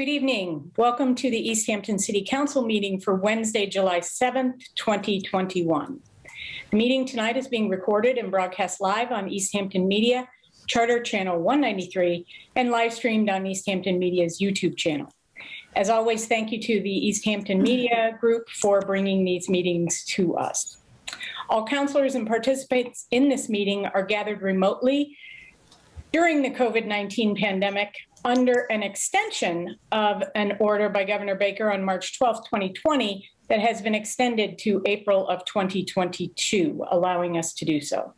Good evening. Welcome to the Easthampton City Council meeting for Wednesday, July 7th, 2021. The meeting tonight is being recorded and broadcast live on Easthampton Media, Charter Channel 193, and live streamed on Easthampton Media's YouTube channel. As always, thank you to the Easthampton Media Group for bringing these meetings to us. All counselors and participants in this meeting are gathered remotely during the COVID-19 pandemic under an extension of an order by Governor Baker on March 12, 2020, that has been extended to April of 2022, allowing us to do so.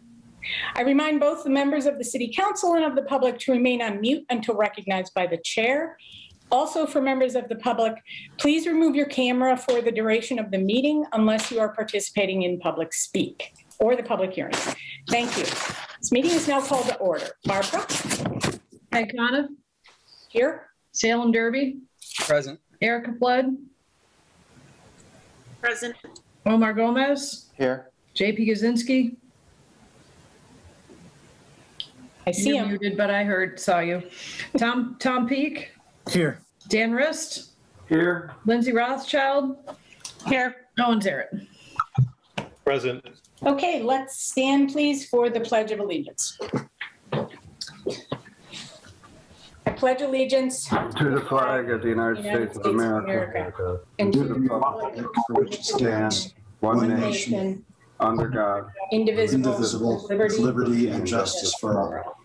I remind both the members of the City Council and of the public to remain on mute until recognized by the chair. Also, for members of the public, please remove your camera for the duration of the meeting unless you are participating in public speak or the public hearing. Thank you. This meeting is now called to order. Barbara? Peg Coniff. Here. Salem Derby. Present. Erica Flood. Present. Omar Gomez. Here. JP Kaczynski. I see You're him. muted, but I saw you. Tom Peak. Here. Dan Rist. Here. Lindsay Rothschild. Here. Owen Zarrett. Present. Okay, let's stand, please, for the Pledge of Allegiance. I pledge allegiance to the flag of the United States of America and to the republic for which it stands, one nation, under God, indivisible, with liberty and justice for all.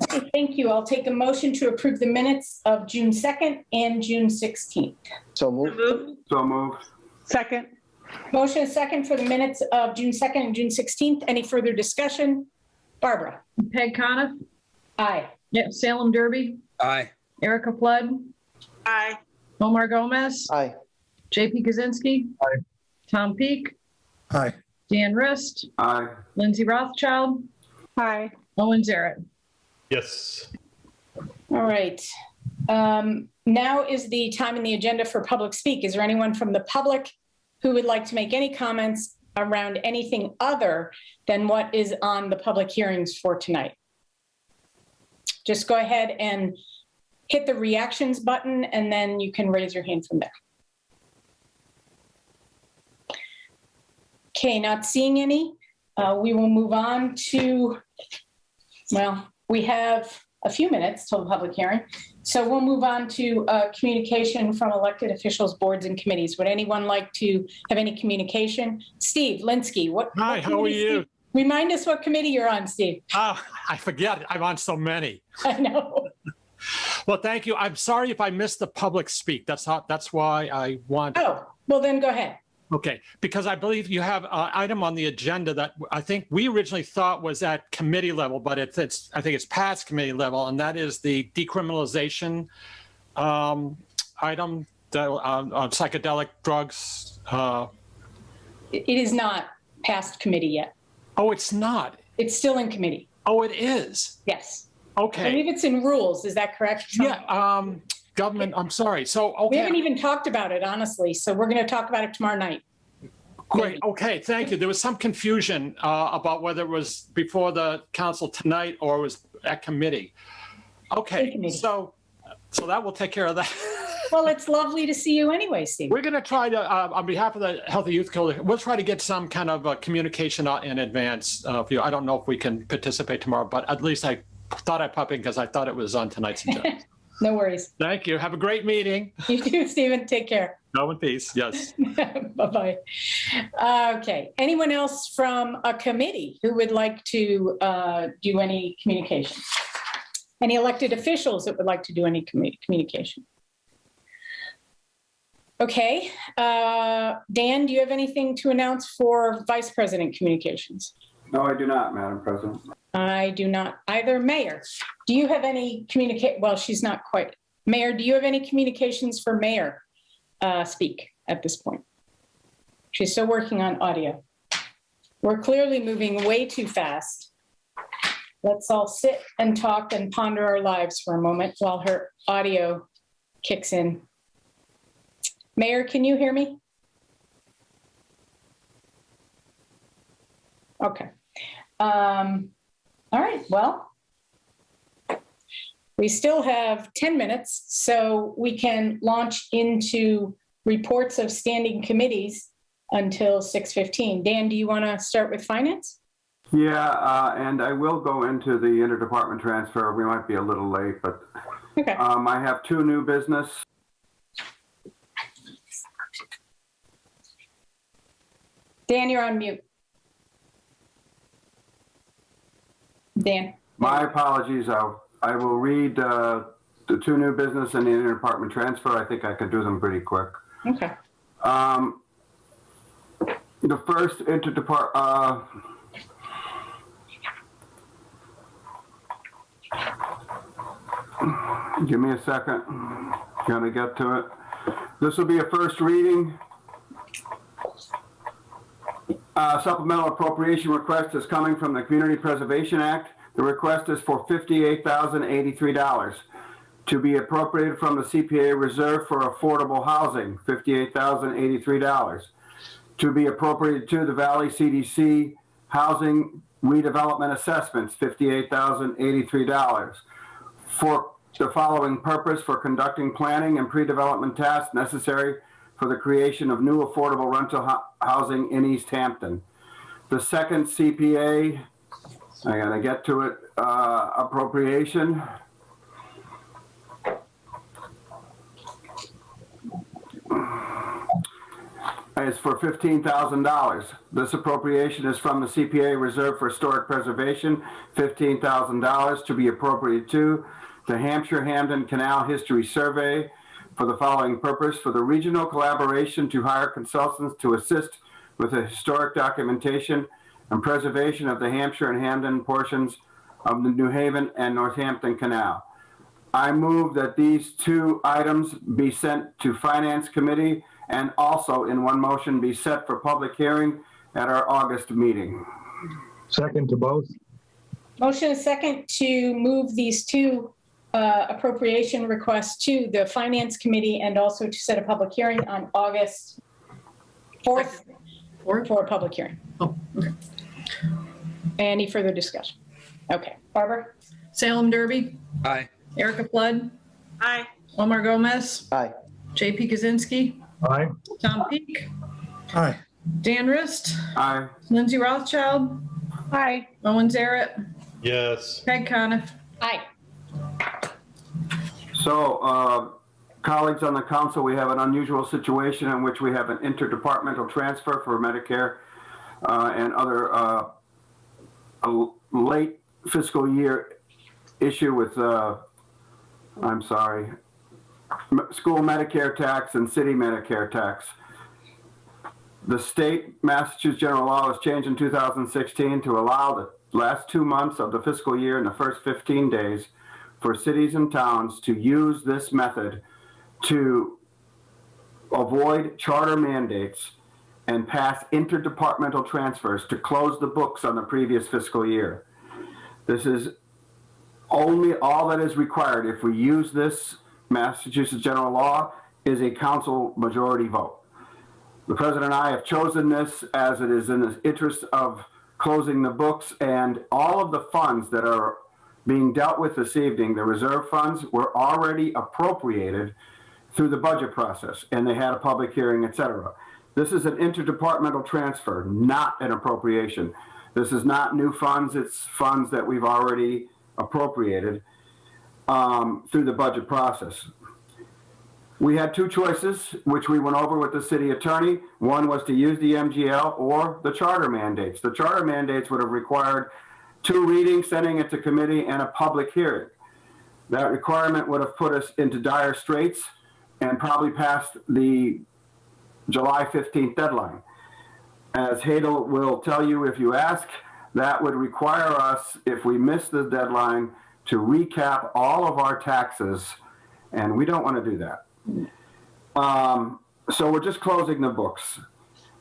Okay, thank you. I'll take a motion to approve the minutes of June 2nd and June 16th. So moved. So moved. Second. Motion is second for the minutes of June 2nd and June 16th. Any further discussion? Barbara? Peg Coniff. Aye. Yep. Salem Derby. Aye. Erica Flood. Aye. Omar Gomez. Aye. JP Kaczynski. Aye. Tom Peak. Aye. Dan Rist. Aye. Lindsay Rothschild. Aye. Owen Zarrett. Yes. All right. Now is the time in the agenda for public speak. Is there anyone from the public who would like to make any comments around anything other than what is on the public hearings for tonight? Just go ahead and hit the reactions button, and then you can raise your hand from there. Okay, not seeing any. We will move on to, well, we have a few minutes till the public hearing. So we'll move on to communication from elected officials, boards, and committees. Would anyone like to have any communication? Steve Linsky, what? Hi, what how are committee, you? Steve? Remind us what committee you're on, Steve. Oh, I forget. I'm on so many. I know. Well, thank you. I'm sorry if I missed the public speak. That's why I want. Oh, well then go ahead. Okay, because I believe you have an item on the agenda that I think we originally thought was at committee level, but it's I think it's past committee level, and that is the decriminalization item on psychedelic drugs. It is not past committee yet. Oh, it's not. It's still in committee. Oh, it is. Yes. I Okay. believe it's in rules. Is that correct? Yeah. Government. I'm sorry. So okay. We haven't even talked about it, honestly. So we're going to talk about it tomorrow night. Great. Okay. Thank you. There was some confusion about whether it was before the council tonight or it was at committee. In Okay. committee. So that will take care of that. Well, it's lovely to see you anyway, Steve. We're going to try to, on behalf of the Healthy Youth Coalition, we'll try to get some kind of communication in advance of you. I don't know if we can participate tomorrow, but at least I thought I'd pop in because I thought it was on tonight's agenda. No worries. Thank you. Have a great meeting. You too, Stephen. Take care. Go in peace. Yes. Bye-bye. Okay. Anyone else from a committee who would like to do any communication? Any elected officials that would like to do any communication? Okay. Dan, do you have anything to announce for Vice President Communications? No, I do not, Madam President. I do not either. Mayor, do you have any well, she's not quite. Mayor, do you have any communications for Mayor speak at this point? She's still working on audio. We're clearly moving way too fast. Let's all sit and talk and ponder our lives for a moment while her audio kicks in. Mayor, can you hear me? Okay. All right, well, We still have 10 minutes, so we can launch into reports of standing committees until 6:15. Dan, do you want to start with finance? Yeah, and I will go into the interdepartment transfer. We might be a little late, but Okay. I have two new business. Dan, you're on mute. Dan. My apologies. I will read the two new business and the interdepartment transfer. I think I could do them pretty quick. Okay. The first interdepartment, give me a second. Gonna get to it. This will be a first reading. Supplemental appropriation request is coming from the Community Preservation Act. The request is for $58,083 to be appropriated from the CPA reserve for affordable housing, $58,083 to be appropriated to the Valley CDC housing redevelopment assessments, $58,083 for the following purpose: for conducting planning and pre-development tasks necessary for the creation of new affordable rental housing in Easthampton. The second CPA, I gotta get to it, appropriation. Is for $15,000. This appropriation is from the CPA Reserve for Historic Preservation, $15,000 to be appropriated to the Hampshire Hamden Canal History Survey for the following purpose: for the regional collaboration to hire consultants to assist with the historic documentation and preservation of the Hampshire and Hamden portions of the New Haven and Northampton Canal. I move that these two items be sent to Finance Committee and also in one motion be set for public hearing at our August meeting. Second to both. Motion is second to move these two appropriation requests to the Finance Committee and also to set a public hearing on August 4th for a public hearing. Oh, okay. Any further discussion? Okay. Barbara? Salem Derby, Aye. Erica Flood, Aye. Omar Gomez, Aye. JP Kaczynski, Aye. Tom Peak, Aye. Dan Rist, Aye. Lindsay Rothschild, Aye. Owen Zaret, Yes. Peg Coniff. Aye. So, colleagues on the council, we have an unusual situation in which we have an interdepartmental transfer for Medicare and other a late fiscal year issue with, I'm sorry, school Medicare tax and city Medicare tax. The state Massachusetts general law was changed in 2016 to allow the last 2 months of the fiscal year and the first 15 days for cities and towns to use this method to avoid charter mandates and pass interdepartmental transfers to close the books on the previous fiscal year. This is only all that is required if we use this Massachusetts general law is a council majority vote. The president and I have chosen this as it is in the interest of closing the books, and all of the funds that are being dealt with this evening, the reserve funds, were already appropriated through the budget process, and they had a public hearing, et cetera. This is an interdepartmental transfer, not an appropriation. This is not new funds, it's funds that we've already appropriated through the budget process. We had two choices, which we went over with the city attorney. One was to use the MGL or the charter mandates. The charter mandates would have required 2 readings, sending it to committee, and a public hearing. That requirement would have put us into dire straits and probably past the July 15th deadline. As Hadel will tell you if you ask, that would require us, if we miss the deadline, to recap all of our taxes, and we don't want to do that. So we're just closing the books.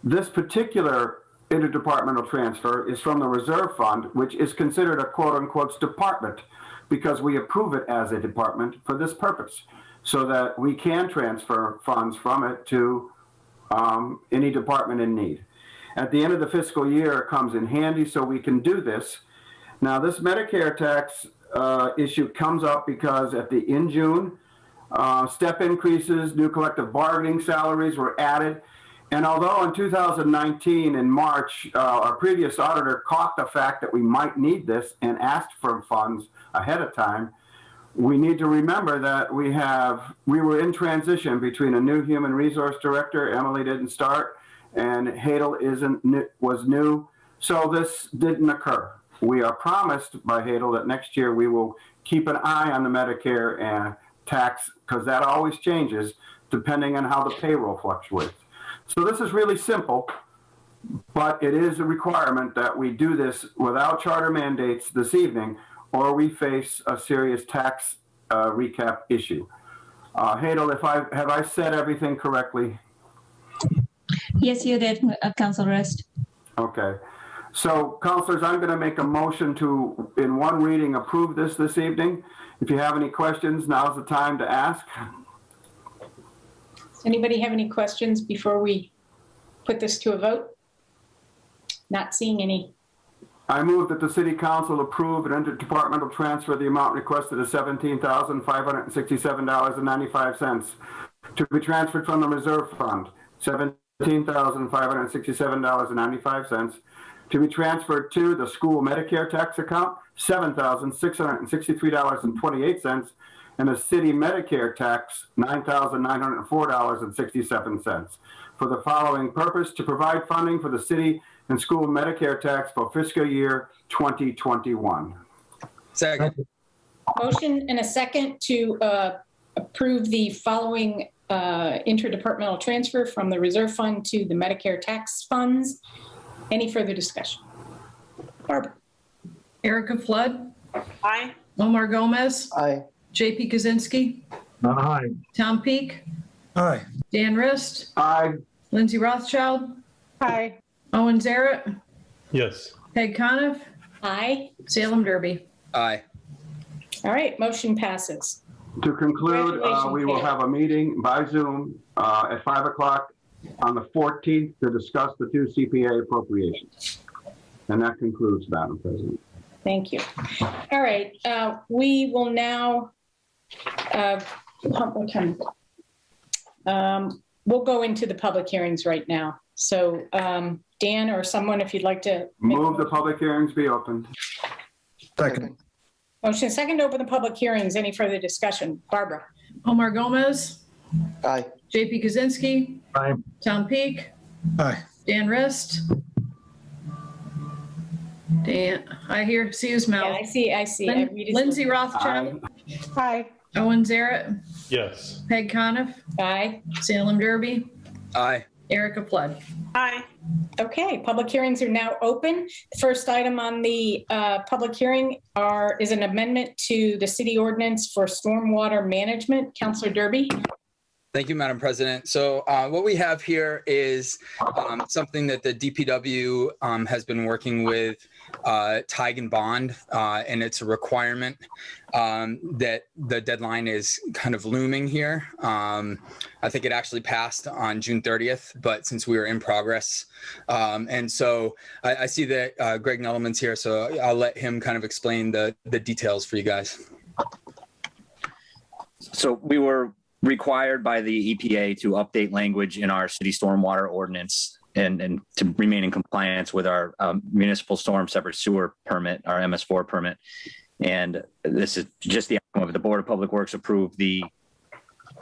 This particular interdepartmental transfer is from the reserve fund, which is considered a quote-unquote department because we approve it as a department for this purpose, so that we can transfer funds from it to any department in need. At the end of the fiscal year, it comes in handy so we can do this. Now, this Medicare tax issue comes up because in June, step increases, new collective bargaining salaries were added. And although in 2019, in March, our previous auditor caught the fact that we might need this and asked for funds ahead of time, we need to remember that we were in transition between a new human resource director. Emily didn't start, and Hadel was new. So this didn't occur. We are promised by Hadel that next year we will keep an eye on the Medicare and tax, because that always changes depending on how the payroll fluctuates. So this is really simple, but it is a requirement that we do this without charter mandates this evening, or we face a serious tax recap issue. Hadel, have I said everything correctly? Yes, you did, Council Rest. Okay. So, councilors, I'm going to make a motion to, in one reading, approve this evening. If you have any questions, now's the time to ask. Does anybody have any questions before we put this to a vote? Not seeing any. I move that the city council approve an interdepartmental transfer. The amount requested is $17,567.95 to be transferred from the reserve fund. $17,567.95 to be transferred to the school Medicare tax account, $7,663.28, and the city Medicare tax, $9,904.67, for the following purpose: to provide funding for the city and school Medicare tax for fiscal year 2021. Second. Motion and a second to approve the following interdepartmental transfer from the reserve fund to the Medicare tax funds. Any further discussion? Barbara? Erica Flood, Aye. Omar Gomez, Aye. JP Kaczynski, Aye. Tom Peak, Aye. Dan Rist, Aye. Lindsay Rothschild, Aye. Owen Zaret, Yes. Peg Coniff, Aye. Salem Derby. Aye. All right, motion passes. To conclude, we will have a meeting by Zoom at 5 o'clock on the 14th to discuss the two CPA appropriations. And that concludes, Madam President. Thank you. All right, we will now, what time? We'll go into the public hearings right now. So Dan or someone, if you'd like to. Move the public hearings be opened. Second. Motion second to open the public hearings. Any further discussion? Barbara? Omar Gomez, Aye. JP Kaczynski, Aye. Tom Peak, Aye. Dan Rist. Dan, see you Yeah, smile. I see. I read his- Lindsay Rothschild, Aye. Owen Zaret, Yes. Peg Coniff, Aye. Salem Derby, Aye. Erica Flood. Aye. Okay, public hearings are now open. The first item on the public hearing is an amendment to the city ordinance for stormwater management. Councilor Derby? Thank you, Madam President. So what we have here is something that the DPW has been working with Tig and Bond, and it's a requirement that the deadline is kind of looming here. I think it actually passed on June 30th, but since we were in progress. And so I see that Greg Nuttleman's here, so I'll let him kind of explain the details for you guys. So we were required by the EPA to update language in our city stormwater ordinance and to remain in compliance with our municipal storm separate sewer permit, our MS4 permit. And this is just the outcome of it. The Board of Public Works approved the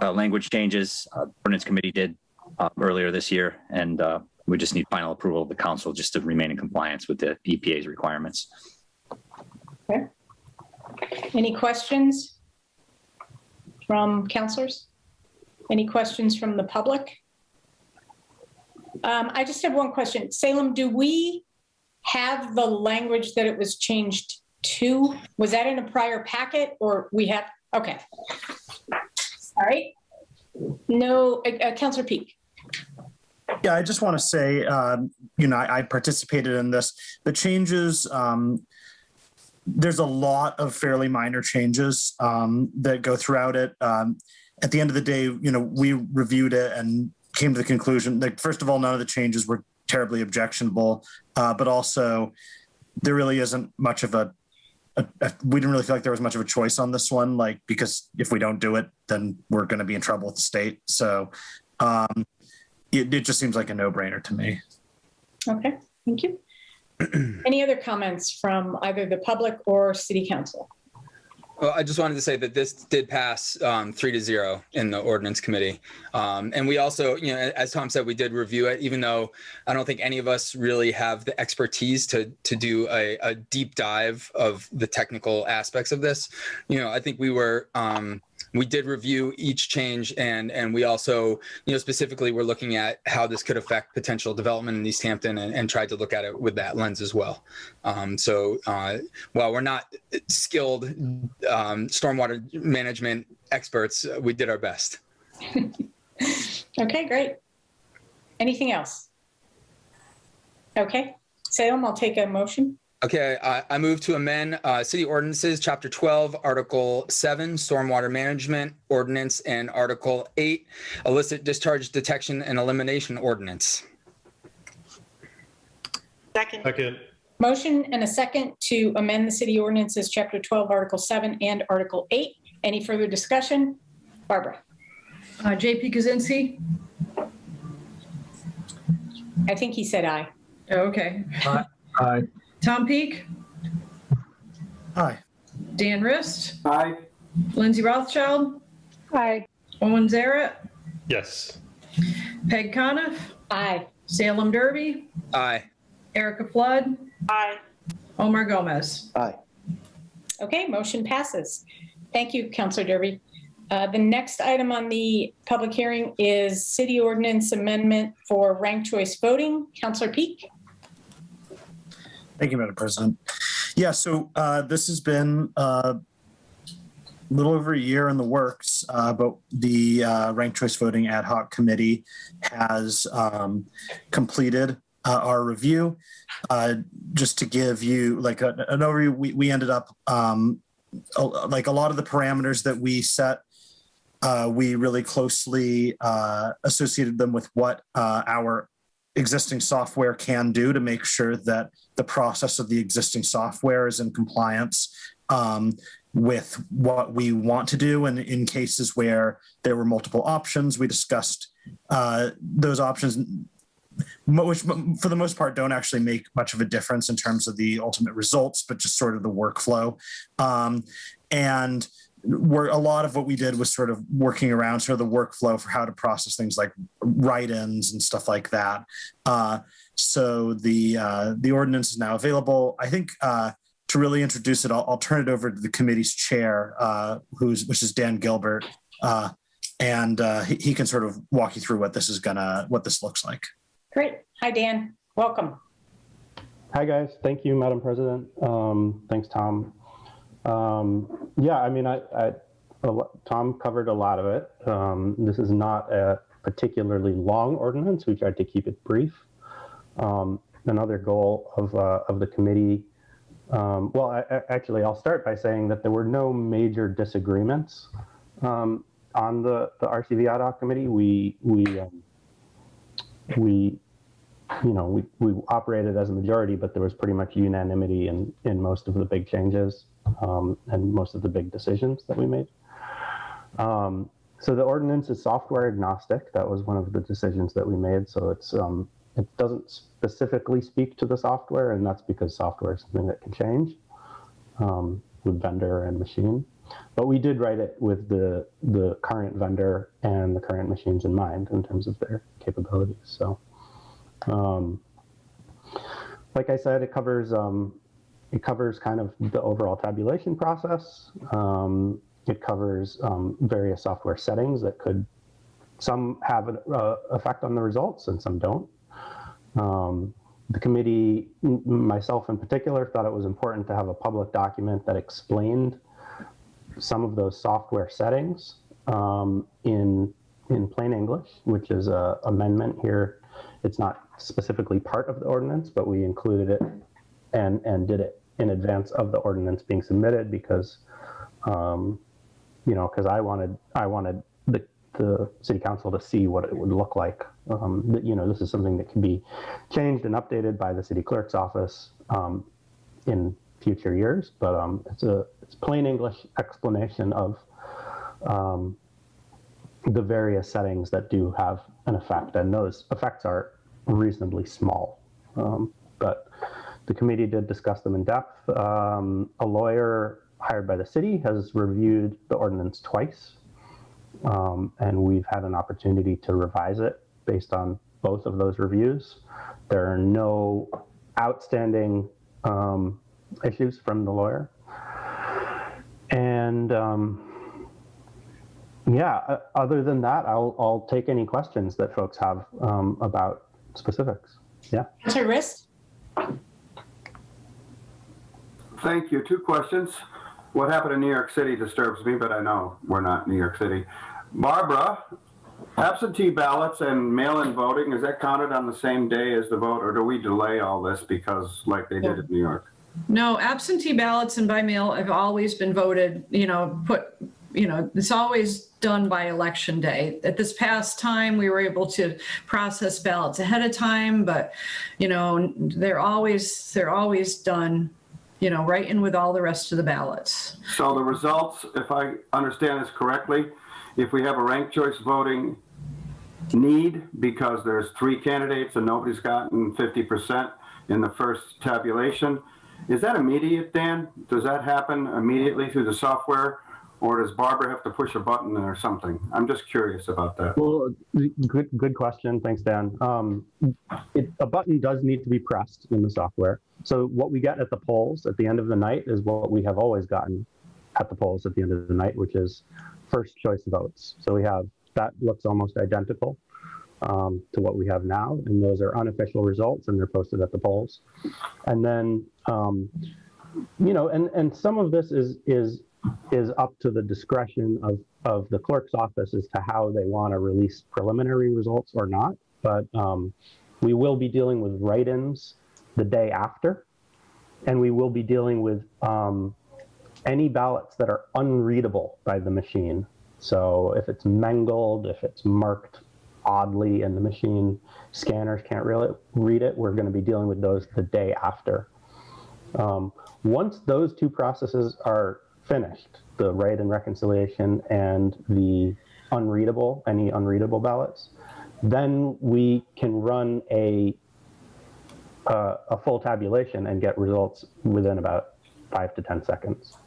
language changes. Ordinance Committee did earlier this year. And we just need final approval of the council just to remain in compliance with the EPA's requirements. Okay. Any questions from councilors? Any questions from the public? I just have one question. Salem, do we have the language that it was changed to? Was that in a prior packet or we have? Okay. All right. No, Councilor Peak. Yeah, I just want to say, I participated in this. The changes, there's a lot of fairly minor changes that go throughout it. At the end of the day, we reviewed it and came to the conclusion that, first of all, none of the changes were terribly objectionable, but also there really isn't much of a we didn't really feel like there was much of a choice on this one, like, because if we don't do it, then we're going to be in trouble with the state. So it just seems like a no-brainer to me. Okay, thank you. Any other comments from either the public or city council? Well, I just wanted to say that this did pass 3-0 in the ordinance committee. And we also, as Tom said, we did review it, even though I don't think any of us really have the expertise to do a deep dive of the technical aspects of this. I think we did review each change, and we also, specifically we're looking at how this could affect potential development in Easthampton and tried to look at it with that lens as well. So while we're not skilled stormwater management experts, we did our best. Okay, great. Anything else? Okay, Salem, I'll take a motion. Okay, I move to amend City Ordinances, Chapter 12, Article 7, Stormwater Management Ordinance, and Article 8, Illicit Discharge Detection and Elimination Ordinance. Second. Motion and a second to amend the city ordinances, Chapter 12, Article 7, and Article 8. Any further discussion? Barbara? JP Kaczynski? I think he said aye. Okay. Aye. Tom Peak? Aye. Dan Rist? Aye. Lindsay Rothschild? Aye. Owen Zaret? Yes. Peg Coniff? Aye. Salem Derby? Aye. Erica Flood? Aye. Omar Gomez? Aye. Okay, motion passes. Thank you, Councilor Derby. The next item on the public hearing is city ordinance amendment for ranked choice voting. Councilor Peak? Thank you, Madam President. Yeah, so this has been a little over a year in the works, but the Ranked Choice Voting Ad Hoc Committee has completed our review. Just to give you like an overview, we ended up like a lot of the parameters that we set, we really closely associated them with what our existing software can do to make sure that the process of the existing software is in compliance with what we want to do. And in cases where there were multiple options, we discussed those options, which for the most part don't actually make much of a difference in terms of the ultimate results, but just sort of the workflow. And a lot of what we did was sort of working around sort of the workflow for how to process things like write-ins and stuff like that. So the ordinance is now available. I think to really introduce it, I'll turn it over to the committee's chair, which is Dan Gilbert, and he can sort of walk you through what this looks like. Great. Hi, Dan. Welcome. Hi, guys. Thank you, Madam President. Thanks, Tom. Yeah, I mean, Tom covered a lot of it. This is not a particularly long ordinance. We tried to keep it brief. Another goal of the committee, actually, I'll start by saying that there were no major disagreements on the RCV ad hoc committee. We operated as a majority, but there was pretty much unanimity in most of the big changes and most of the big decisions that we made. So the ordinance is software agnostic. That was one of the decisions that we made. So it doesn't specifically speak to the software, and that's because software is something that can change with vendor and machine. But we did write it with the current vendor and the current machines in mind in terms of their capabilities. So, like I said, it covers kind of the overall tabulation process. It covers various software settings that some have an effect on the results and some don't. The committee, myself in particular, thought it was important to have a public document that explained some of those software settings in plain English, which is an amendment here. It's not specifically part of the ordinance, but we included it and did it in advance of the ordinance being submitted because, because I wanted the city council to see what it would look like. This is something that can be changed and updated by the city clerk's office in future years, but it's plain English explanation of the various settings that do have an effect, and those effects are reasonably small. But the committee did discuss them in depth. A lawyer hired by the city has reviewed the ordinance twice, and we've had an opportunity to revise it based on both of those reviews. There are no outstanding issues from the lawyer. And yeah, other than that, I'll take any questions that folks have about specifics. Yeah. Councilor Rist? Thank you. 2 questions. What happened in New York City disturbs me, but I know we're not New York City. Barbara, absentee ballots and mail-in voting, is that counted on the same day as the vote, or do we delay all this because like they did in New York? No, absentee ballots and by mail have always been voted, it's always done by election day. At this past time, we were able to process ballots ahead of time, but, they're always done, right in with all the rest of the ballots. So the results, if I understand this correctly, if we have a ranked choice voting need because there's 3 candidates and nobody's gotten 50% in the first tabulation, is that immediate, Dan? Does that happen immediately through the software, or does Barbara have to push a button or something? I'm just curious about that. Well, good question. Thanks, Dan. A button does need to be pressed in the software. So what we get at the polls at the end of the night is what we have always gotten at the polls at the end of the night, which is first choice votes. So we have, that looks almost identical to what we have now, and those are unofficial results, and they're posted at the polls. And then, and some of this is up to the discretion of the clerk's office as to how they want to release preliminary results or not. But we will be dealing with write-ins the day after, and we will be dealing with any ballots that are unreadable by the machine. So if it's mangled, if it's marked oddly and the machine scanners can't really read it, we're going to be dealing with those the day after. Once those 2 processes are finished, the write-in reconciliation and the any unreadable ballots, then we can run a full tabulation and get results within about 5 to 10 seconds.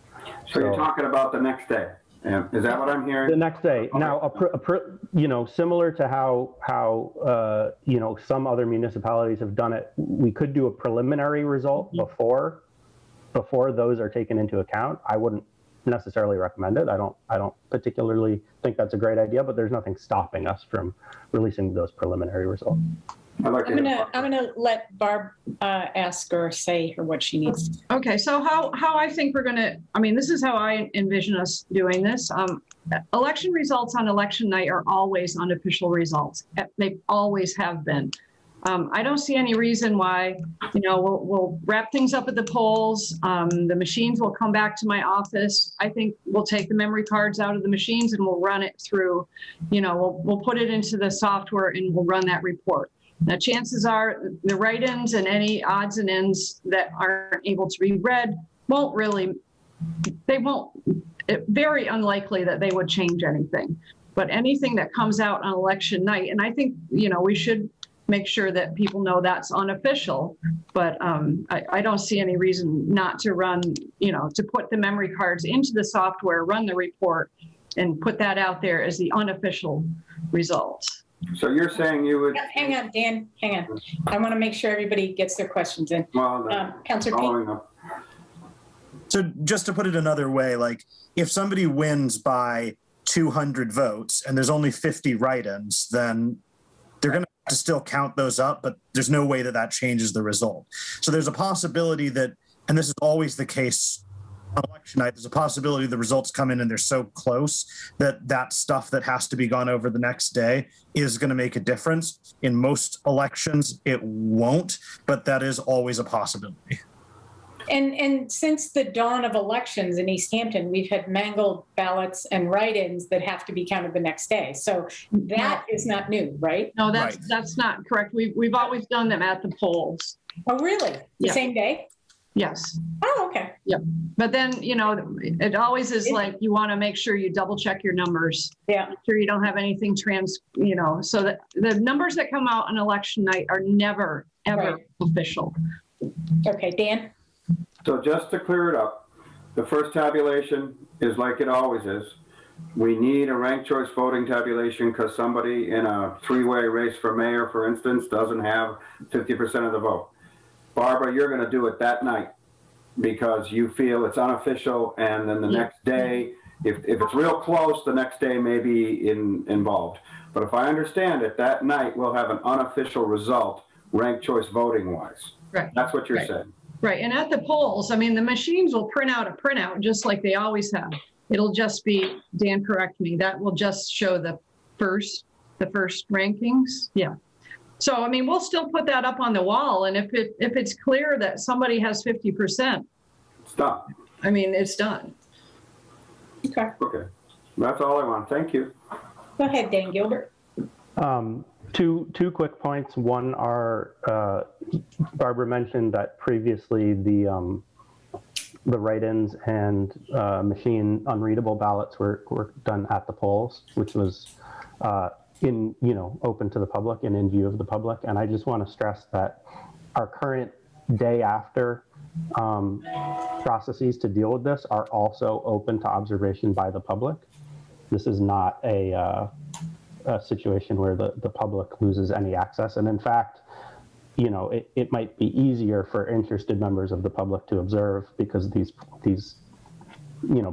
So you're talking about the next day. Is that what I'm hearing? The next day. Okay. Now, similar to how some other municipalities have done it, we could do a preliminary result before those are taken into account. I wouldn't necessarily recommend it. I don't particularly think that's a great idea, but there's nothing stopping us from releasing those preliminary results. I'm gonna let Barb ask or say her what she needs. Okay, so how I think we're gonna, this is how I envision us doing this. Election results on election night are always unofficial results. They always have been. I don't see any reason why, we'll wrap things up at the polls. The machines will come back to my office. I think we'll take the memory cards out of the machines and we'll run it through, we'll put it into the software and we'll run that report. Now, chances are the write-ins and any odds and ends that aren't able to be read very unlikely that they would change anything. But anything that comes out on election night, and I think, we should make sure that people know that's unofficial, but I don't see any reason not to run, to put the memory cards into the software, run the report, and put that out there as the unofficial results. So you're saying you would... Hang on, Dan, hang on. I want to make sure everybody gets their questions in. Well, Councilor Pete. So just to put it another way, like if somebody wins by 200 votes and there's only 50 write-ins, then they're going to still count those up, but there's no way that changes the result. So there's a possibility that, and this is always the case on election night, there's a possibility the results come in and they're so close that stuff that has to be gone over the next day is going to make a difference. In most elections, it won't, but that is always a possibility. And since the dawn of elections in Easthampton, we've had mangled ballots and write-ins that have to be counted the next day. So that is not new, right? No, that's not correct. We've always done them at the polls. Oh, really? The Yeah. same day? Yes. Oh, okay. But then, it always is like, you want to make sure you double check your numbers. Yeah. Make sure you don't have anything so that the numbers that come out on election night are never, ever Right. official. Okay, Dan? So just to clear it up, the first tabulation is like it always is. We need a ranked choice voting tabulation because somebody in a three-way race for mayor, for instance, doesn't have 50% of the vote. Barbara, you're going to do it that night because you feel it's unofficial, and then the next day, if it's real close, the next day may be involved. But if I understand it, that night we'll have an unofficial result, ranked choice voting wise. Right. That's what you're saying. Right. And at the polls, the machines will print out a printout just like they always have. It'll just be, Dan, correct me, that will just show the first rankings. Yeah. So, we'll still put that up on the wall. And if it's clear that somebody has 50%, It's done. it's done. Okay. Okay. That's all I want. Thank you. Go ahead, Dan Gilbert. Two quick points. One are Barbara mentioned that previously the write-ins and machine unreadable ballots were done at the polls, which was open to the public and in view of the public. And I just want to stress that our current day after processes to deal with this are also open to observation by the public. This is not a situation where the public loses any access. And in fact, it might be easier for interested members of the public to observe because these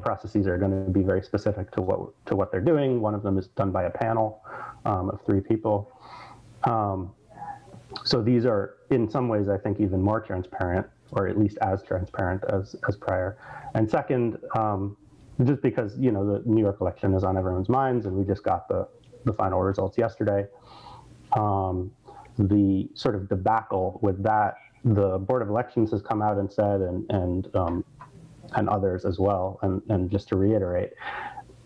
processes are going to be very specific to what they're doing. One of them is done by a panel of 3 people. So these are, in some ways, I think, even more transparent, or at least as transparent as prior. And second, just because the New York election is on everyone's minds, and we just got the final results yesterday. The sort of debacle with that, the Board of Elections has come out and said, and others as well, and just to reiterate,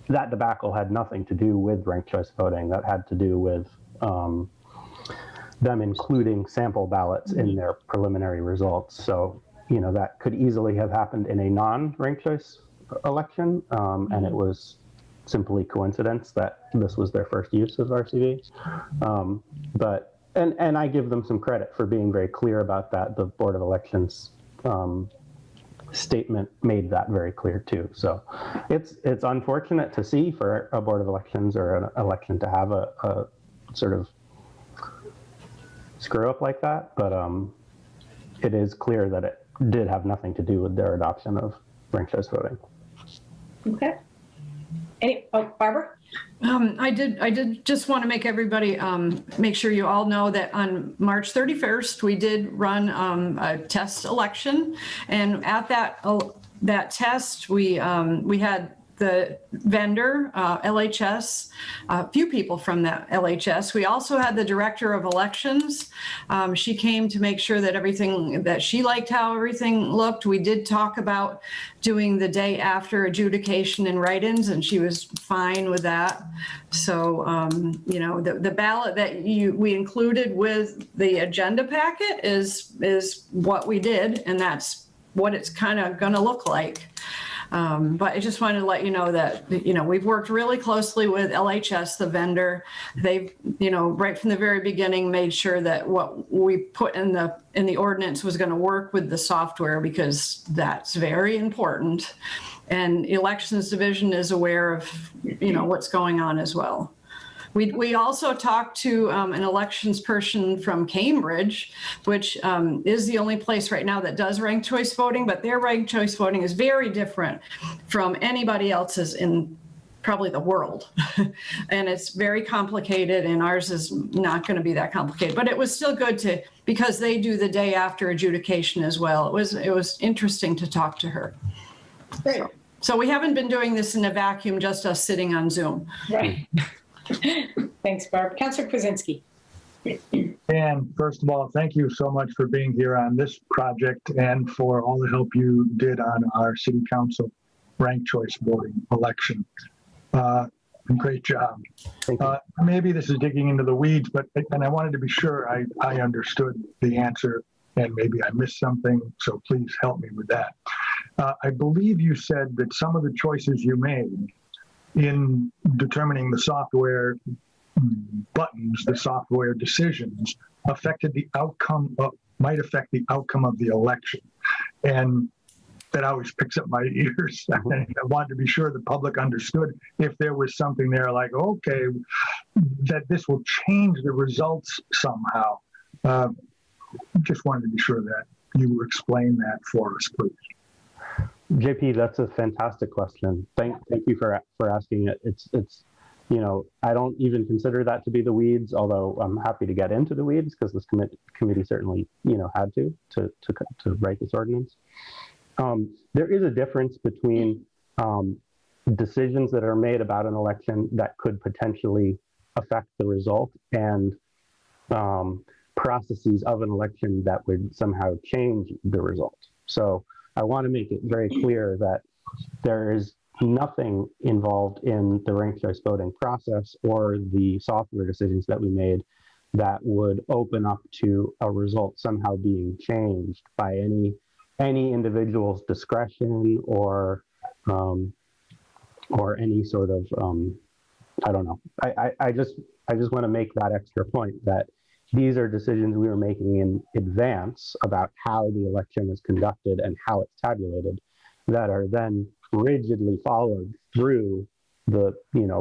that debacle had nothing to do with ranked choice voting. That had to do with them including sample ballots in their preliminary results. So, that could easily have happened in a non-ranked choice election, and it was simply coincidence that this was their first use of RCV. And I give them some credit for being very clear about that. The Board of Elections statement made that very clear too. So it's unfortunate to see for a Board of Elections or an election to have a sort of screw up like that, but it is clear that it did have nothing to do with their adoption of ranked choice voting. Okay. Barbara? I did just want to make everybody, make sure you all know that on March 31st, we did run a test election. And at that test, we had the vendor, LHS, a few people from that LHS. We also had the director of elections. She came to make sure that she liked how everything looked. We did talk about doing the day after adjudication and write-ins, and she was fine with that. So, the ballot that we included with the agenda packet is what we did, and that's what it's kind of going to look like. But I just wanted to let you know that, we've worked really closely with LHS, the vendor. They've, right from the very beginning made sure that what we put in the ordinance was going to work with the software, because that's very important. And Elections Division is aware of, what's going on as well. We also talked to an elections person from Cambridge, which is the only place right now that does ranked choice voting, but their ranked choice voting is very different from anybody else's in probably the world. And it's very complicated, and ours is not going to be that complicated, but it was still good because they do the day after adjudication as well. It was interesting to talk to her. Great. So we haven't been doing this in a vacuum, just us sitting on Zoom. Right. Thanks, Barb. Councilor Kwasinski. And first of all, thank you so much for being here on this project and for all the help you did on our city council ranked choice voting election. Great job. Maybe this is digging into the weeds, and I wanted to be sure I understood the answer and maybe I missed something, so please help me with that. I believe you said that some of the choices you made in determining the software buttons, the software decisions, affected the outcome of, might affect the outcome of the election. And that always picks up my ears. I wanted to be sure the public understood if there was something there like, okay, that this will change the results somehow. Just wanted to be sure that you explain that for us, please. JP, that's a fantastic question. Thank you for asking it. It's you know, I don't even consider that to be the weeds, although I'm happy to get into the weeds because this committee certainly, you know, had to write this ordinance. There is a difference between decisions that are made about an election that could potentially affect the result and processes of an election that would somehow change the result. So I want to make it very clear that there is nothing involved in the ranked choice voting process or the software decisions that we made that would open up to a result somehow being changed by any individual's discretion or any sort of I don't know. I just want to make that extra point that these are decisions we were making in advance about how the election is conducted and how it's tabulated that are then rigidly followed through the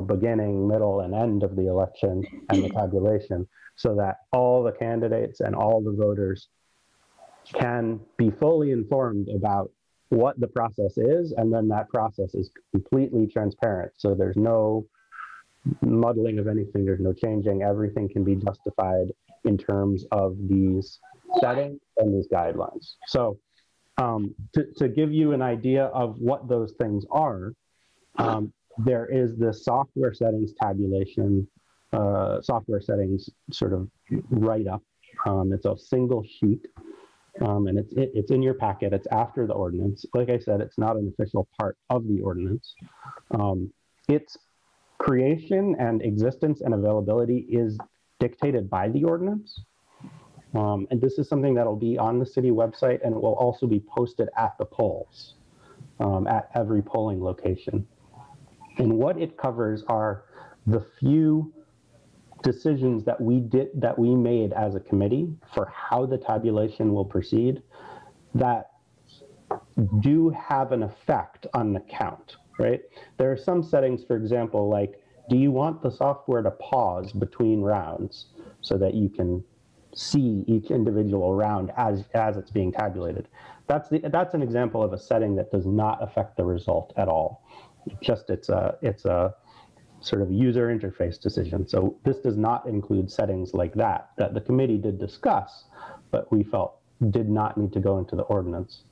beginning, middle, and end of the election and the tabulation, so that all the candidates and all the voters can be fully informed about what the process is, and then that process is completely transparent. So there's no muddling of anything, there's no changing, everything can be justified in terms of these settings and these guidelines. So to give you an idea of what those things are, there is the software settings tabulation, software settings sort of write-up. It's a single sheet, and it's in your packet. It's after the ordinance. Like I said, it's not an official part of the ordinance. Its creation and existence and availability is dictated by the ordinance. And this is something that'll be on the city website, and it will also be posted at the polls, at every polling location. And what it covers are the few decisions that we made as a committee for how the tabulation will proceed that do have an effect on the count, right? There are some settings, for example, like, do you want the software to pause between rounds so that you can see each individual round as it's being tabulated? That's an example of a setting that does not affect the result at all. It's a sort of user interface decision. So this does not include settings like that the committee did discuss, but we felt did not need to go into the ordinance.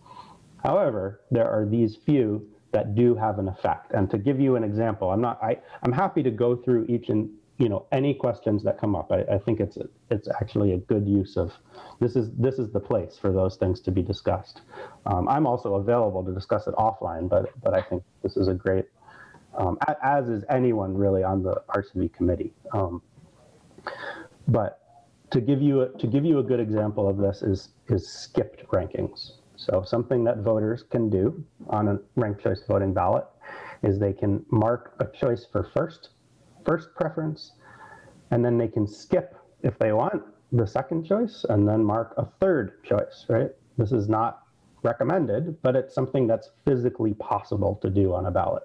However, there are these few that do have an effect. And to give you an example, I'm happy to go through each and any questions that come up. I think it's actually a good use of this is the place for those things to be discussed. I'm also available to discuss it offline, but I think this is a great, as is anyone really on the RCV committee. But to give you a good example of this is skipped rankings. So something that voters can do on a ranked choice voting ballot is they can mark a choice for first preference, and then they can skip, if they want, the second choice and then mark a third choice, right? This is not recommended, but it's something that's physically possible to do on a ballot.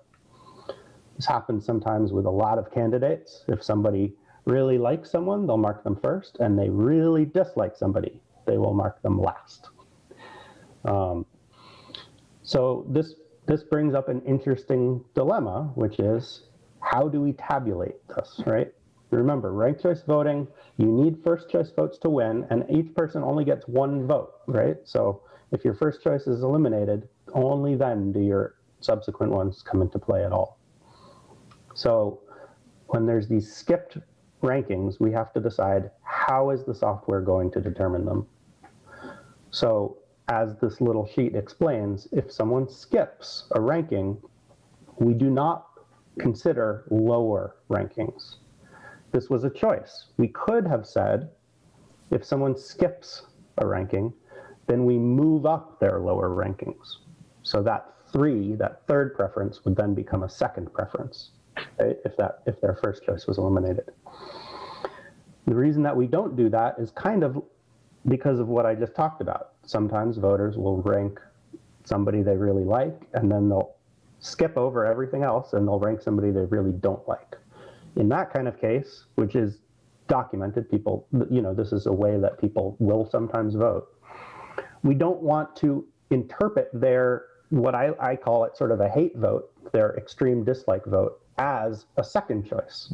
This happens sometimes with a lot of candidates. If somebody really likes someone, they'll mark them first, and they really dislike somebody, they will mark them last. So this brings up an interesting dilemma, which is, how do we tabulate this, right? Remember, ranked choice voting, you need first choice votes to win, and each person only gets one vote, right? So if your first choice is eliminated, only then do your subsequent ones come into play at all. So when there's these skipped rankings, we have to decide, how is the software going to determine them? So as this little sheet explains, if someone skips a ranking, we do not consider lower rankings. This was a choice. We could have said, if someone skips a ranking, then we move up their lower rankings. So that third preference would then become a second preference, right? If their first choice was eliminated. The reason that we don't do that is kind of because of what I just talked about. Sometimes voters will rank somebody they really like, and then they'll skip over everything else and they'll rank somebody they really don't like. In that kind of case, which is documented, people, this is a way that people will sometimes vote. We don't want to interpret their, what I call it sort of a hate vote, their extreme dislike vote, as a second choice.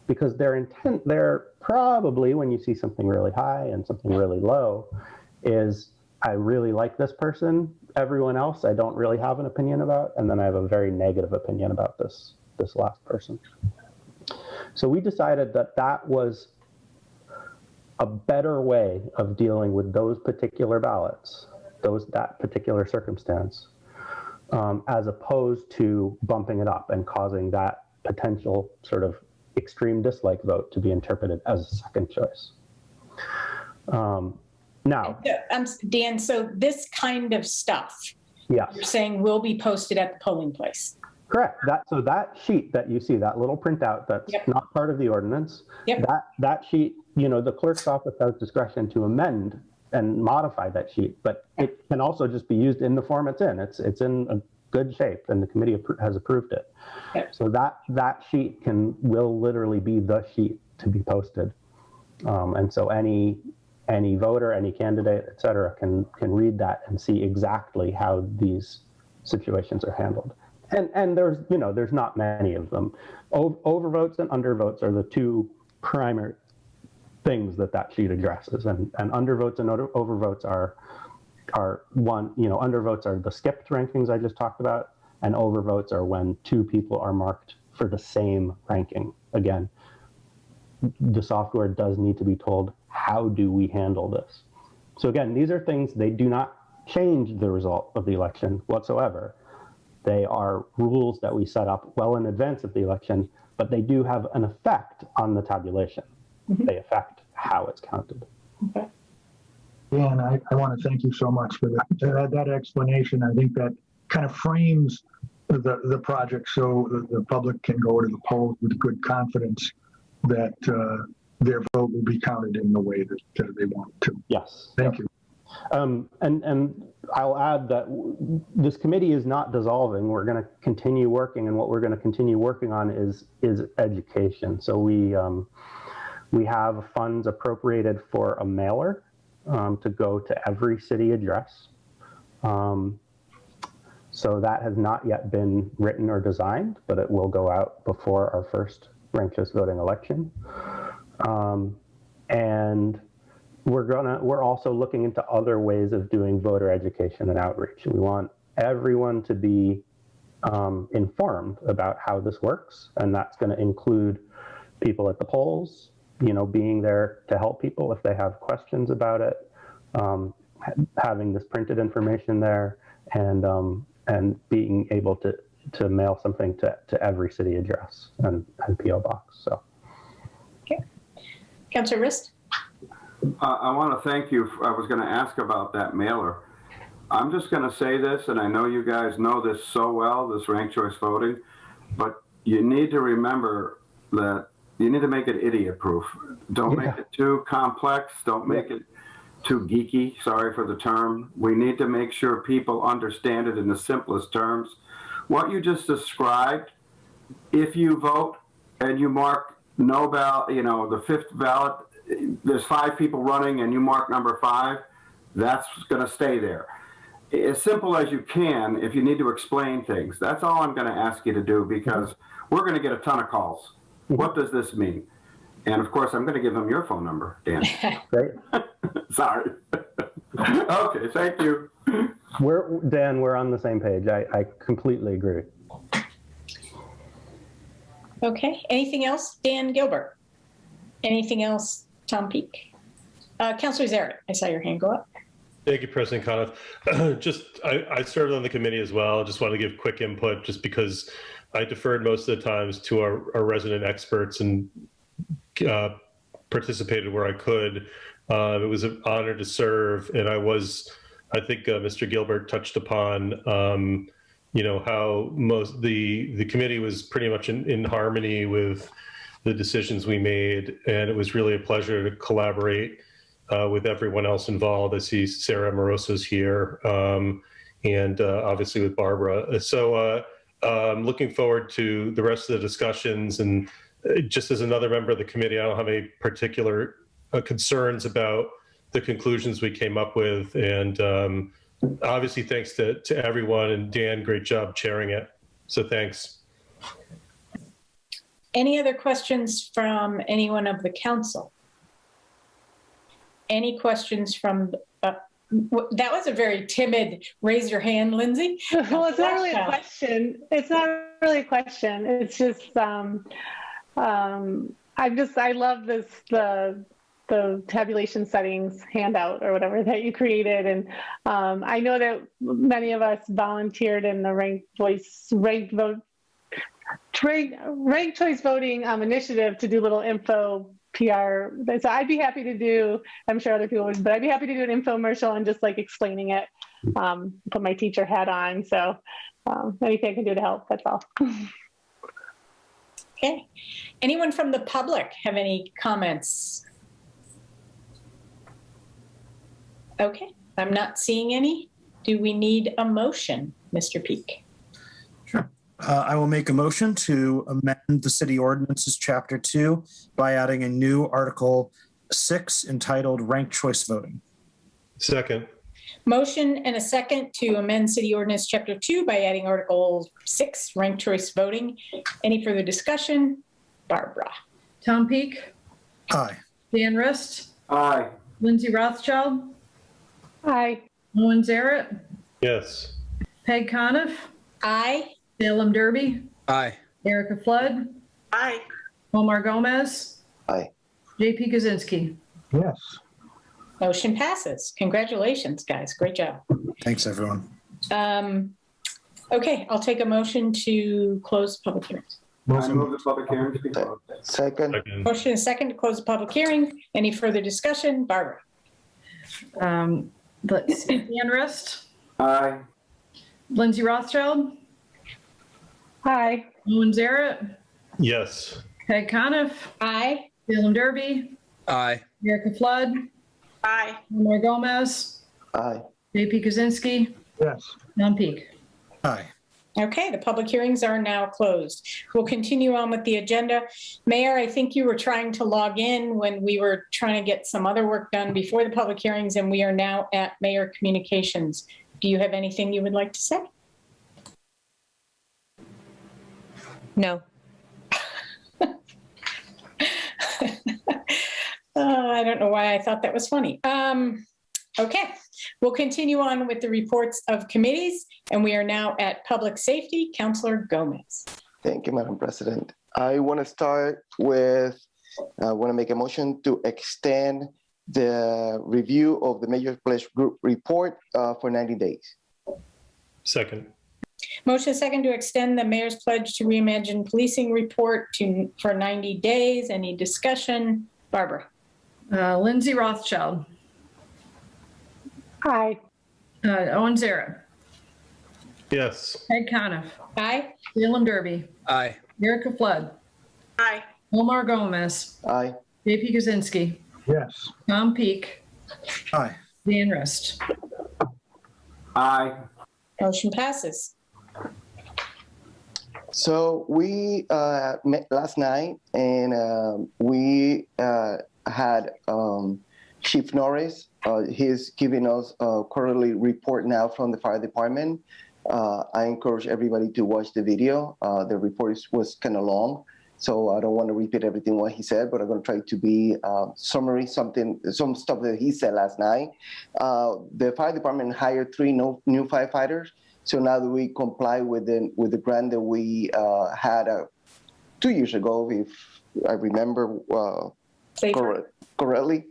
Because their intent there probably, when you see something really high and something really low, is I really like this person. Everyone else I don't really have an opinion about, and then I have a very negative opinion about this last person. So we decided that that was a better way of dealing with those particular ballots, that particular circumstance, as opposed to bumping it up and causing that potential sort of extreme dislike vote to be interpreted as a second choice. Now, Dan, so this kind of stuff, yeah, you're saying will be posted at the polling place. Correct. So that sheet that you see, that little printout that's not part of the ordinance, that sheet, the clerk's office has discretion to amend and modify that sheet, but it can also just be used in the form it's in. It's in a good shape, and the committee has approved it. So that sheet will literally be the sheet to be posted, and so any voter, any candidate, et cetera, can read that and see exactly how these situations are handled. And there's not many of them. Overvotes and undervotes are the two primary things that sheet addresses, and undervotes and overvotes are one, undervotes are the skipped rankings I just talked about, and overvotes are when two people are marked for the same ranking. Again, the software does need to be told, how do we handle this? So again, these are things, they do not change the result of the election whatsoever. They are rules that we set up well in advance of the election, but they do have an effect on the tabulation. Mm-hmm. They affect how it's counted. Okay. Dan, I want to thank you so much for that explanation. I think that kind of frames the project so the public can go to the polls with good confidence that their vote will be counted in the way that they want it to. Yes. Thank you. And I'll add that this committee is not dissolving. We're going to continue working, and what we're going to continue working on is education. So we have funds appropriated for a mailer to go to every city address. So that has not yet been written or designed, but it will go out before our first ranked choice voting election. And we're also looking into other ways of doing voter education and outreach. We want everyone to be informed about how this works, and that's going to include people at the polls, being there to help people if they have questions about it, having this printed information there, and being able to mail something to every city address and PO box. So, okay, Councilor Rist. I want to thank you. I was going to ask about that mailer. I'm just going to say this, and I know you guys know this so well, this ranked choice voting, but you need to remember that you need to make it idiot-proof. Don't make it too complex. Don't make it too geeky. Sorry for the term. We need to make sure people understand it in the simplest terms. What you just described, if you vote and you mark no ballot, the fifth ballot, there's 5 people running and you mark number 5, that's going to stay there. As simple as you can, if you need to explain things. That's all I'm going to ask you to do, because we're going to get a ton of calls. What does this mean? And of course, I'm going to give them your phone number, Dan. Great. Sorry. Okay, thank you. We're on the same page. I completely agree. Okay, anything else? Dan Gilbert. Anything else? Tom Peake. Councilor Zaret, I saw your hand go up. Thank you, President Conniff. I served on the committee as well. Just want to give quick input, just because I deferred most of the times to our resident experts and participated where I could. It was an honor to serve, and I was I think Mr. Gilbert touched upon, how the committee was pretty much in harmony with the decisions we made, and it was really a pleasure to collaborate with everyone else involved. I see Sarah Moroso's here, and obviously with Barbara. So I'm looking forward to the rest of the discussions. And just as another member of the committee, I don't have any particular concerns about the conclusions we came up with. And obviously, thanks to everyone. And Dan, great job chairing it. So thanks. Any other questions from anyone of the council? Any questions from, that was a very timid raise your hand, Lindsay. Well, it's not really a question. It's not really a question. It's just, I love the tabulation settings handout or whatever that you created. And I know that many of us volunteered in the ranked choice voting initiative to do little info PR. So I'd be happy to do, I'm sure other people would, but I'd be happy to do an infomercial and just like explaining it, put my teacher hat on. So anything I can do to help, that's all. Okay. Anyone from the public have any comments? Okay, I'm not seeing any. Do we need a motion, Mr. Peak? Sure. I will make a motion to amend the city ordinances chapter 2 by adding a new article 6 entitled ranked choice voting. Second. Motion and a second to amend City Ordinance Chapter 2 by adding Article 6, ranked choice voting. Any further discussion? Barbara. Tom Peak, Aye. Dan Rist, Aye. Lindsay Rothschild, Hi. Owen Zarrett, Yes. Peg Coniff, Aye. Salem Derby, Aye. Erica Flood, Hi. Omar Gomez, Aye. JP Kaczynski. Yes. Motion passes. Congratulations, guys. Great job. Thanks, everyone. Okay, I'll take a motion to close public hearings. I move the public hearing to be closed. Second. Second. Motion and a second to close the public hearing. Any further discussion? Barbara. Let's see, Dan Rist, Aye. Lindsay Rothschild, Hi. Owen Zarrett, Yes. Peg Coniff, Aye. Salem Derby, Aye. Erica Flood, Hi. Omar Gomez, Aye. JP Kaczynski, Yes. Tom Peak. Aye. Okay, the public hearings are now closed. We'll continue on with the agenda. Mayor, I think you were trying to log in when we were trying to get some other work done before the public hearings, and we are now at Mayor Communications. Do you have anything you would like to say? No. I don't know why I thought that was funny. Okay, we'll continue on with the reports of committees, and we are now at Public Safety. Councilor Gomez. Thank you, Madam President. I want to start with, I want to make a motion to extend the review of the Mayor's Pledge Group report for 90 days. Second. Motion second to extend the Mayor's Pledge to Reimagine Policing report for 90 days. Any discussion? Barbara. Lindsay Rothschild, Hi. Owen Zarrett, Yes. Peg Coniff, Aye. Salem Derby, Aye. Erica Flood, Hi. Omar Gomez, Aye. JP Kaczynski, Yes. Tom Peak, Aye. Dan Rist. Aye. Motion passes. So we met last night, and we had Chief Norris. He's giving us a quarterly report now from the fire department. I encourage everybody to watch the video. The report was kind of long, so I don't want to repeat everything what he said, but I'm going to try to be summary some stuff that he said last night. The fire department hired 3 new firefighters. So now that we comply with the grant that we had 2 years ago, if I remember correctly.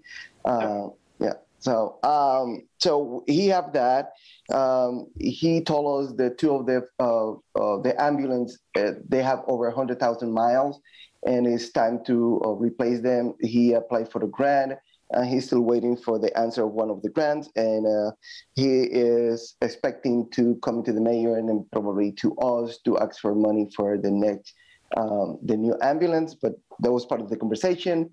Yeah. So he have that. He told us that 2 of the ambulance they have over 100,000 miles, and it's time to replace them. He applied for the grant, He's still waiting for the answer of one of the grants, and he is expecting to come to the mayor and then probably to us to ask for money for the next, the new ambulance. But that was part of the conversation.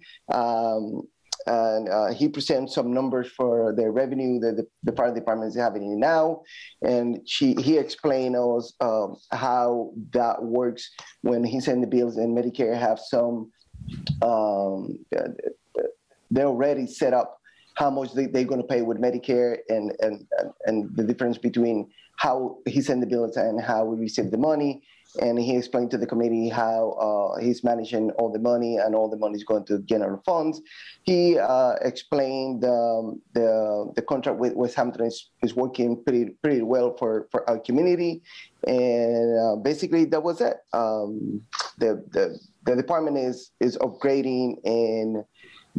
And he presents some numbers for the revenue that the fire department is having now, and he explained us how that works when he sends the bills, and Medicare have some. They already set up how much they're going to pay with Medicare, and the difference between how he sent the bills and how we receive the money. And he explained to the committee how he's managing all the money, and all the money is going to general funds. He explained the contract with Easthampton is working pretty well for our community, and basically that was it. The department is upgrading and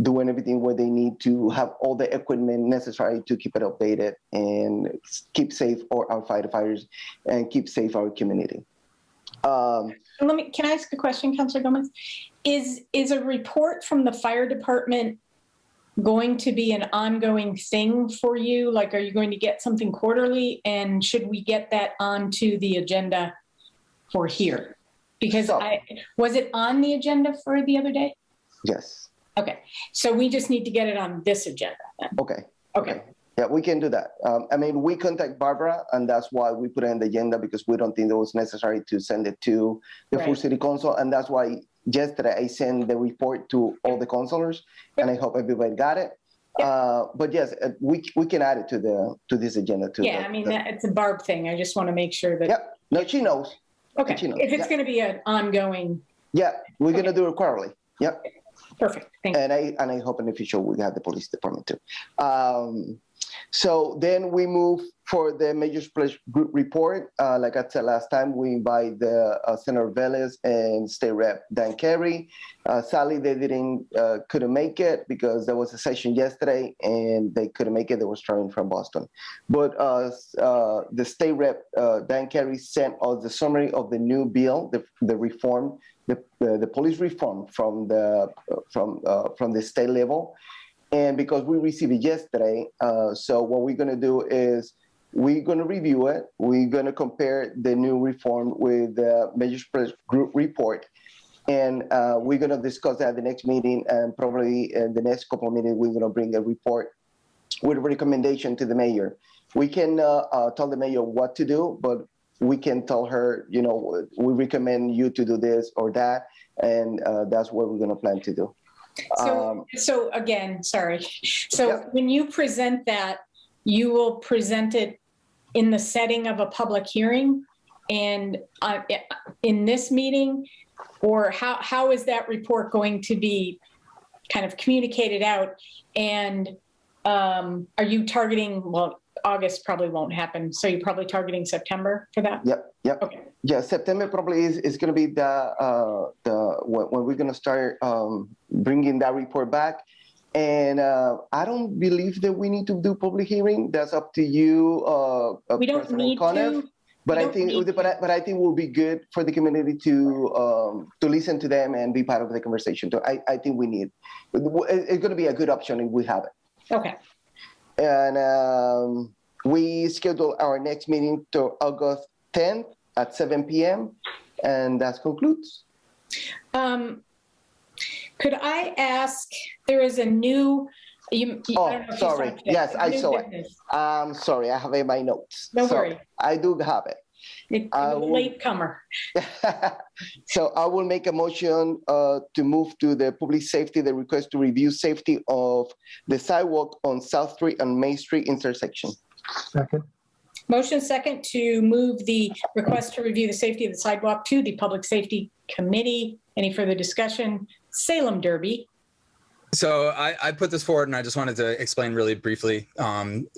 doing everything where they need to have all the equipment necessary to keep it updated and keep safe our firefighters and keep safe our community. Can I ask a question, Councilor Gomez? Is a report from the fire department going to be an ongoing thing for you? Like, are you going to get something quarterly, and should we get that onto the agenda for here? Because was it on the agenda for the other day? Yes. Okay, so we just need to get it on this agenda then. Okay. Yeah, we can do that. I mean, we contact Barbara, and that's why we put it on the agenda, because we don't think it was necessary to send it to the full city council. And that's why yesterday I sent the report to all the councilors, and I hope everybody got it. But yes, we can add it to this agenda too. Yeah, I mean, it's a Barb thing. I just want to make sure that. Yep. No, she knows. Okay. She knows. If it's going to be an ongoing. Yeah, we're going to do it quarterly. Yep. Perfect. Thank you. And I hope in the future we have the police department too. So then we move for the Major Splash Group report. Like I said last time, we invite the Senator Velez and State Rep Dan Carey. Sadly, they couldn't make it because there was a session yesterday and they couldn't make it. They were traveling from Boston. But the State Rep Dan Carey sent us the summary of the new bill, the reform, the police reform from the state level. And because we received it yesterday, so what we're going to do is we're going to review it. We're going to compare the new reform with the Major Splash Group report. And we're going to discuss that at the next meeting. And probably in the next couple of meetings, we're going to bring a report with a recommendation to the mayor. We can tell the mayor what to do, but we can tell her, we recommend you to do this or that. And that's what we're going to plan to do. So again, sorry. So when you present that, you will present it in the setting of a public hearing and in this meeting, or how is that report going to be kind of communicated out? And are you targeting, well, August probably won't happen. So you're probably targeting September for that? Yep. Okay. Yeah, September probably is going to be when we're going to start bringing that report back. And I don't believe that we need to do public hearing. That's up to you, we don't President need Conniff. to. But I think it will be good for the community to listen to them and be part of the conversation. So I think we need. It's going to be a good option if we have it. Okay. And we schedule our next meeting to August 10th at 7 p.m. And that concludes. Could I ask, there is a new, sorry. Yes, I saw it. Sorry, I have it in my notes. Don't worry. I do have it. Latecomer. So I will make a motion to move to the public safety, the request to review safety of the sidewalk on South Street and Main Street intersection. Second. Motion second to move the request to review the safety of the sidewalk to the Public Safety Committee. Any further discussion? Salem Derby. So I put this forward, and I just wanted to explain really briefly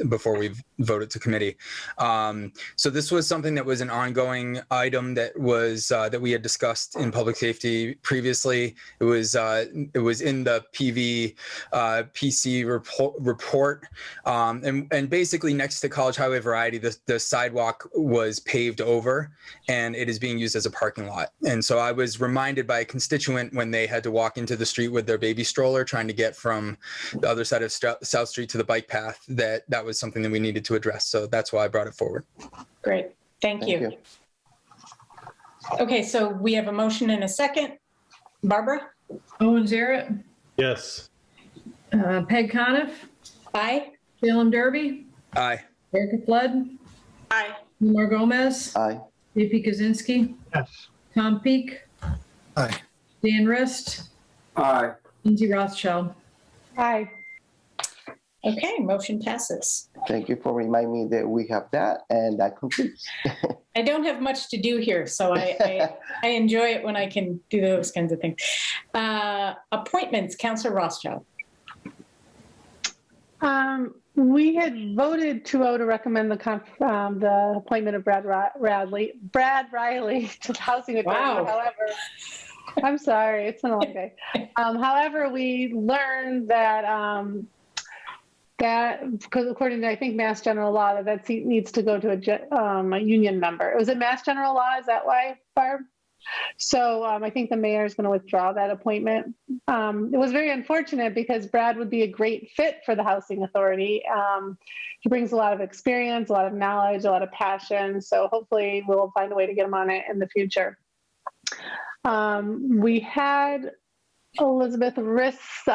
before we vote it to committee. So this was something that was an ongoing item that was that we had discussed in public safety previously. It was in the PC report, and basically next to College Highway Variety, the sidewalk was paved over, and it is being used as a parking lot. And so I was reminded by a constituent when they had to walk into the street with their baby stroller trying trying to get from the other side of South Street to the bike path, that was something that we needed to address. So that's why I brought it forward. Great. Thank you. Okay, so we have a motion and a second. Barbara? Owen Jarrett, Yes. Peg Coniff, Aye. Salem Derby, Aye. Erica Flood, Aye. Umar Gomez, Aye. JP Kaczynski, Yes. Tom Peak, Aye. Dan Rist, Aye. Lindsay Rothschild. Aye. Okay, motion passes. Thank you for reminding me that we have that, and that concludes. I don't have much to do here, so I enjoy it when I can do those kinds of things. Appointments, Councilor Rothschild. We had voted 2-0 to recommend the appointment of Brad Riley to the Housing Authority. Wow. However, I'm sorry, it's been a long day. However, we learned that because according to, I think, Mass General Law, that seat needs to go to a union member. Was it Mass General Law? Is that why, Barb? So I think the mayor is going to withdraw that appointment. It was very unfortunate because Brad would be a great fit for the Housing Authority. He brings a lot of experience, a lot of knowledge, a lot of passion. So hopefully we'll find a way to get him on it in the future. We had Elizabeth Rist's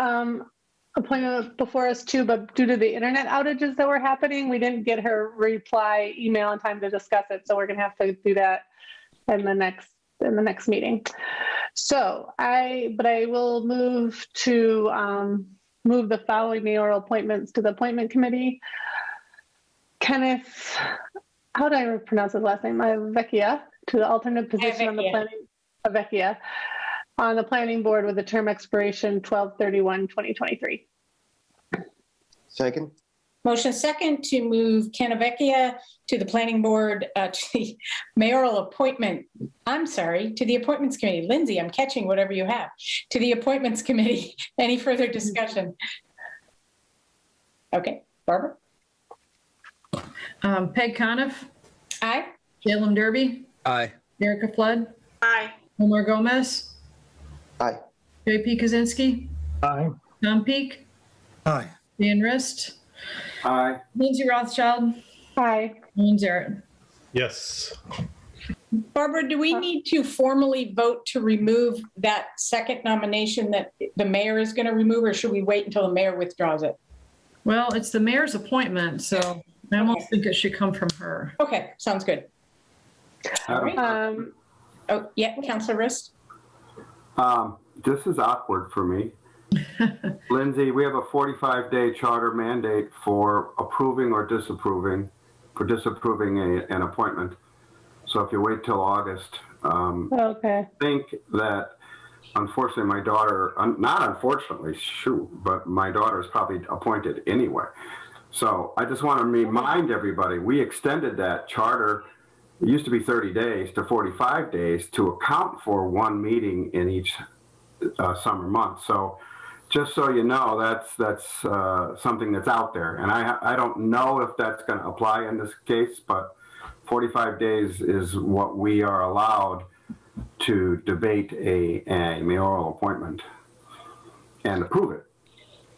appointment before us too, but due to the internet outages that were happening, we didn't get her reply email in time to discuss it. So we're going to have to do that in the next meeting. So I will move to move the following mayoral appointments to the appointment committee. Kenneth, how do I pronounce his last name? Vecchia, to the alternate position on the planning, Vecchia, on the planning board with a term expiration 12/31/2023. Second. Motion second to move Canavecchia to the planning board, to the mayoral appointment. I'm sorry, to the appointments committee. Lindsay, I'm catching whatever you have. To the appointments committee. Any further discussion? Okay, Barbara? Peg Coniff, Aye. Salem Derby, Aye. Erica Flood, Aye. Omar Gomez, Aye. JP Kaczynski, Aye. Tom Peak, Aye. Dan Rist, Aye. Lindsay Rothschild, Aye. Owen Jarrett. Yes. Barbara, do we need to formally vote to remove that second nomination that the mayor is going to remove, or should we wait until the mayor withdraws it? Well, it's the mayor's appointment, so I almost think it should come from her. Okay, sounds good. All right. Oh, yeah, Councilor Rist? This is awkward for me. Lindsay, we have a 45-day charter mandate for approving or disapproving, an appointment. So if you wait till August, Okay. I think that unfortunately my daughter, not unfortunately, but my daughter is probably appointed anyway. So I just want to remind everybody, we extended that charter. It used to be 30 days to 45 days to account for one meeting in each summer month. So just so you know, that's something that's out there. And I don't know if that's going to apply in this case, but 45 days is what we are allowed to debate a mayoral appointment and approve it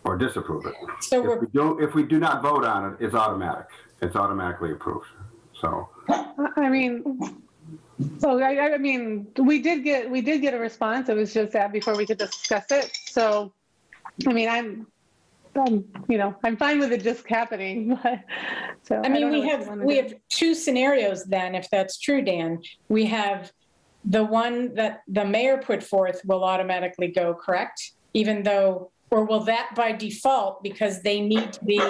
or disapprove it. So if we do not vote on it, it's automatic. It's automatically approved. So I mean, so I mean, we did get a response. It was just that before we could discuss it. So, I mean, I'm fine with it just happening. But, so I mean, we have two scenarios then, if that's true, Dan. We have the one that the mayor put forth will automatically go, correct? Even though, or will that by default, because they need to be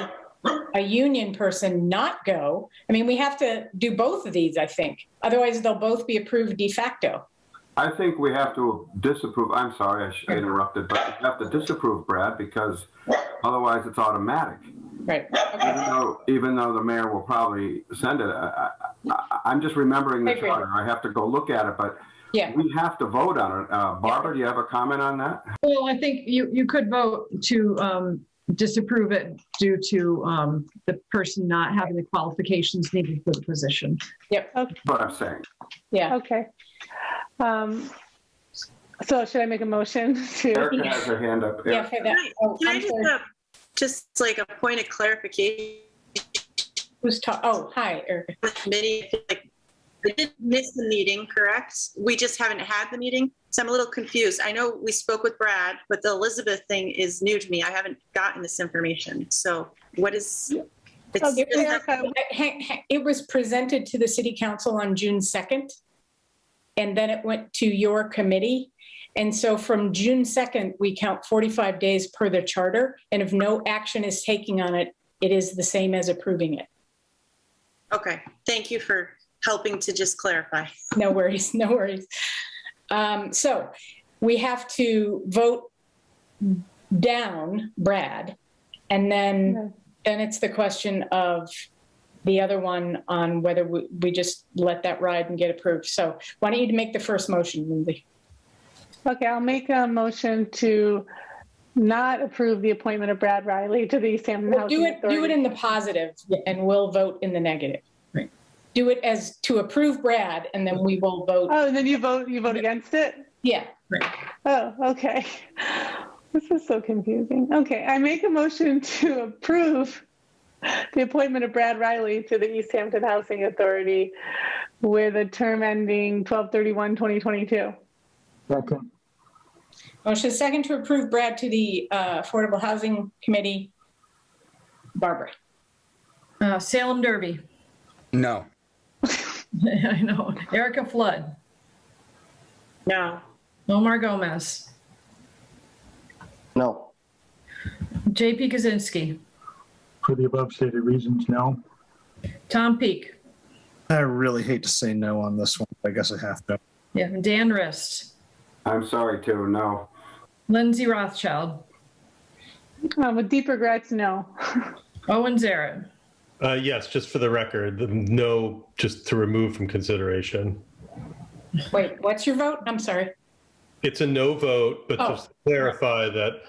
a union person, not go? I mean, we have to do both of these, I think. Otherwise, they'll both be approved de facto. I think we have to disapprove. I'm sorry, I interrupted, but we have to disapprove, Brad, because otherwise it's automatic. Right. Okay. Even though the mayor will probably send it. I'm just remembering the charter. I have to go look at it, but yeah, we have to vote on it. Barbara, do you have a comment on that? Well, I think you could vote to disapprove it due to the person not having the qualifications needed for the position. Yep. That's what I'm saying. Yeah. Okay. So should I make a motion to? Erica has her hand up. Yeah, for that. Oh, Can I I'm just, sorry. just like a point of clarification? Who's talking? Oh, hi, Erica. Committee, I feel like I didn't miss the meeting, correct? We just haven't had the meeting, so I'm a little confused. I know we spoke with Brad, but the Elizabeth thing is new to me. I haven't gotten this information. So what is? It was presented to the city council on June 2nd, and then it went to your committee. And so from June 2nd, we count 45 days per the charter, and if no action is taken on it, it is the same as approving it. Okay, thank you for helping to just clarify. No worries, no worries. So we have to vote down Brad, and then it's the question of the other one on whether we just let that ride and get approved. So why don't you make the first motion, Lindsay? Okay, I'll make a motion to not approve the appointment of Brad Riley to the Easthampton Housing Authority. Do it in the positive, and we'll vote in the negative. Right. Do it as to approve Brad, and then we will vote. Oh, and then you vote against it? Yeah. Right. Oh, okay. This is so confusing. Okay, I make a motion to approve the appointment of Brad Riley to the Easthampton Housing Authority with a term ending 12/31/2022. Second. Motion second to approve Brad to the Affordable Housing Committee. Barbara. Salem Derby. No. I know. Erica Flood. No. Omar Gomez. No. JP Kaczynski. For the above stated reasons, no. Tom Peak. I really hate to say no on this one. I guess I have to. Yeah. Dan Rist. I'm sorry too, no. Lindsay Rothschild. With deep regrets, no. Owen Zaret. Yes, just for the record, the no, just to remove from consideration. Wait, what's your vote? I'm sorry. It's a no vote, but just to clarify that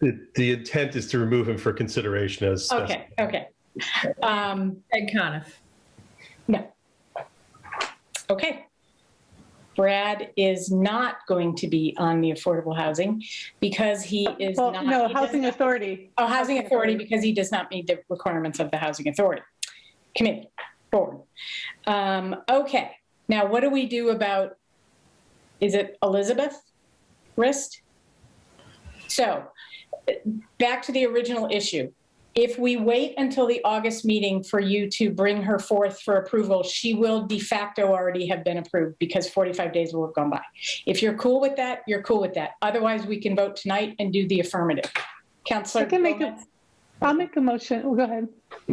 the intent is to remove him for consideration as. Okay. Ed Conniff. No. Okay. Brad is not going to be on the affordable housing because he is not. No, Housing Authority. Oh, Housing Authority, because he does not meet the requirements of the Housing Authority Committee Board. Okay. Now, what do we do about, is it Elizabeth Rist? So back to the original issue. If we wait until the August meeting for you to bring her forth for approval, she will de facto already have been approved because 45 days will have gone by. If you're cool with that, you're cool with that. Otherwise, we can vote tonight and do the affirmative. Councilor Gomez. I'll make a motion. Oh, go ahead.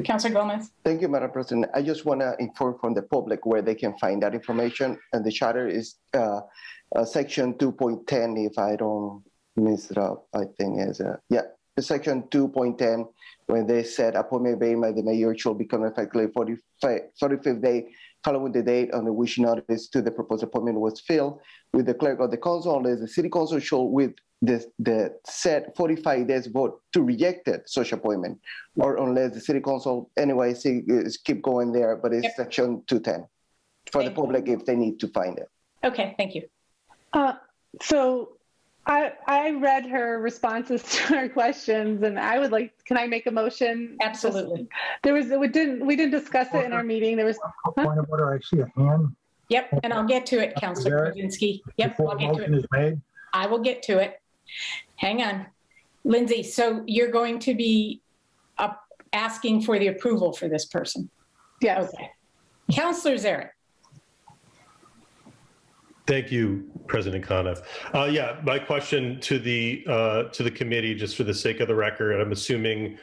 Councilor Gomez. Thank you, Madam President. I just want to inform from the public where they can find that information. And the charter is section 2.10, if I don't miss it up, I think is, section 2.10, when they said appointment made by the mayor shall become effective 45th day following the date on which notice to the proposed appointment was filed with the clerk of the council, unless the city council shall with the said 45 days vote to reject it, such appointment, or unless the city council anyway keep going there, but it's section 210 for the public if they need to find it. Okay, thank you. So I read her responses to her questions, and I would like. Can I make a motion? Absolutely. We didn't discuss it in our meeting. There was Point of order. I see a hand. Yep, and I'll get to it, Councilor Krasinski. Yep, I'll get to it. Is made. I will get to it. Hang on, Lindsay. So you're going to be asking for the approval for this person? Yes. Okay. Councilor Zaret. Thank you, President Conniff. My question to the committee, just for the sake of the record, I'm assuming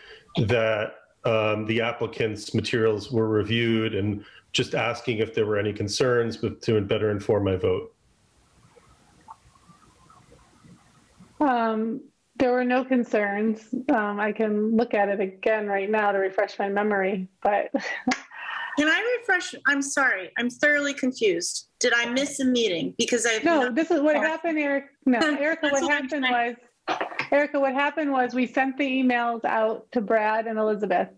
that the applicant's materials were reviewed, and just asking if there were any concerns to better inform my vote. There were no concerns. I can look at it again right now to refresh my memory, but. Can I refresh? I'm sorry. I'm thoroughly confused. Did I miss a meeting? Because this is what happened, Eric. No, Erica, what happened was we sent the emails out to Brad and Elizabeth,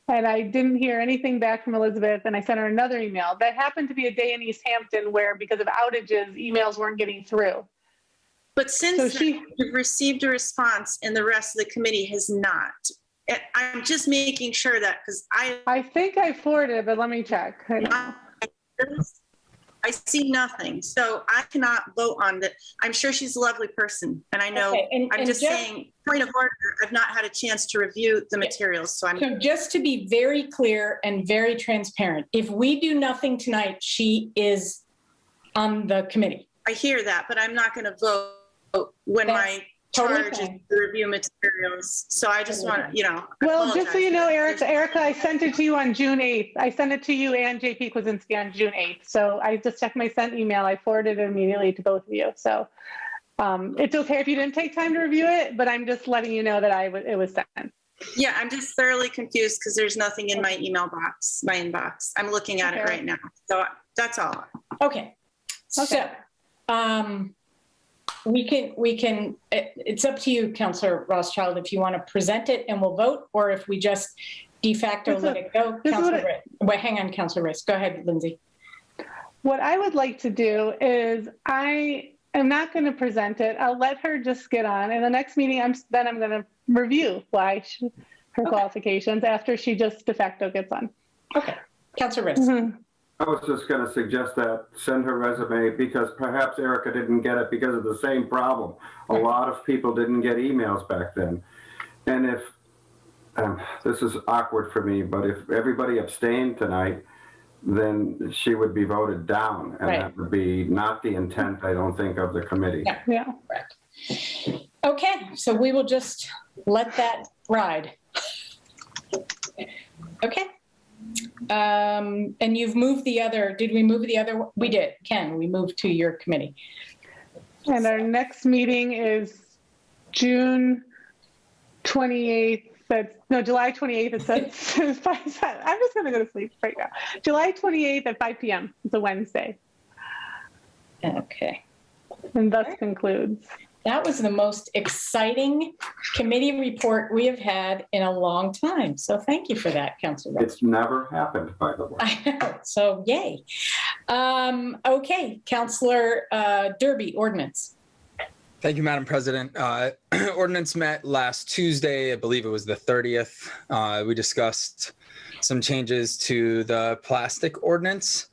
and I didn't hear anything back from Elizabeth, and I sent her another email. That happened to be a day in Easthampton where, because of outages, emails weren't getting through. But since So then, you've received a response and the rest of the committee has not. I'm just making sure that, because I think I forwarded it, but let me check. I don't know. I see nothing. So I cannot vote on that. I'm sure she's a lovely person. And I know, Okay, I'm just saying, point of order, I've not had a chance to review the materials. So So just to be very clear and very transparent, if we do nothing tonight, she is on the committee. I hear that, but I'm not going to vote when That's my totally charge is fine. to review materials. So I just want to, I Well, just so apologize. you know, Erica, I sent it to you on June 8th. I sent it to you and JP Kwasinski on June 8th. So I just checked my sent email. I forwarded it immediately to both of you. So it's okay if you didn't take time to review it, but I'm just letting you know that it was sent. Yeah, I'm just thoroughly confused because there's nothing in my email box, my inbox. I'm looking at it Okay. right now. So that's all. Okay. So, we can, it's up to you, Councillor Rothschild, if you want to present it and we'll vote, or if we just de facto let it go. Wait, hang on, Councillor Riss. Go ahead, Lindsay. What I would like to do is I am not going to present it. I'll let her just get on. And the next meeting, I'm going to review her qualifications after she just de facto gets on. Okay. Councillor Riss. I was just going to suggest that send her resume because perhaps Erica didn't get it because of the same problem. A lot of people didn't get emails back then. And if, this is awkward for me, but if everybody abstained tonight, then she would be voted down. And that would be not the intent, I don't think, of the committee. Yeah. Correct. Okay, so we will just let that ride. Okay. And you've moved the other, did we move the other? We did. Ken, we moved to your committee. And our next meeting is June 28th. July 28th. It says, I'm just going to go to sleep right now. July 28th at 5 p.m. It's a Wednesday. Okay. And thus concludes. That was the most exciting committee report we have had in a long time. So thank you for that, Councilor. It's never happened, by the way. I know. So yay. Okay, Councilor Derby, ordinance. Thank you, Madam President. Ordinance met last Tuesday. I believe it was the 30th. We discussed some changes to the plastic ordinance.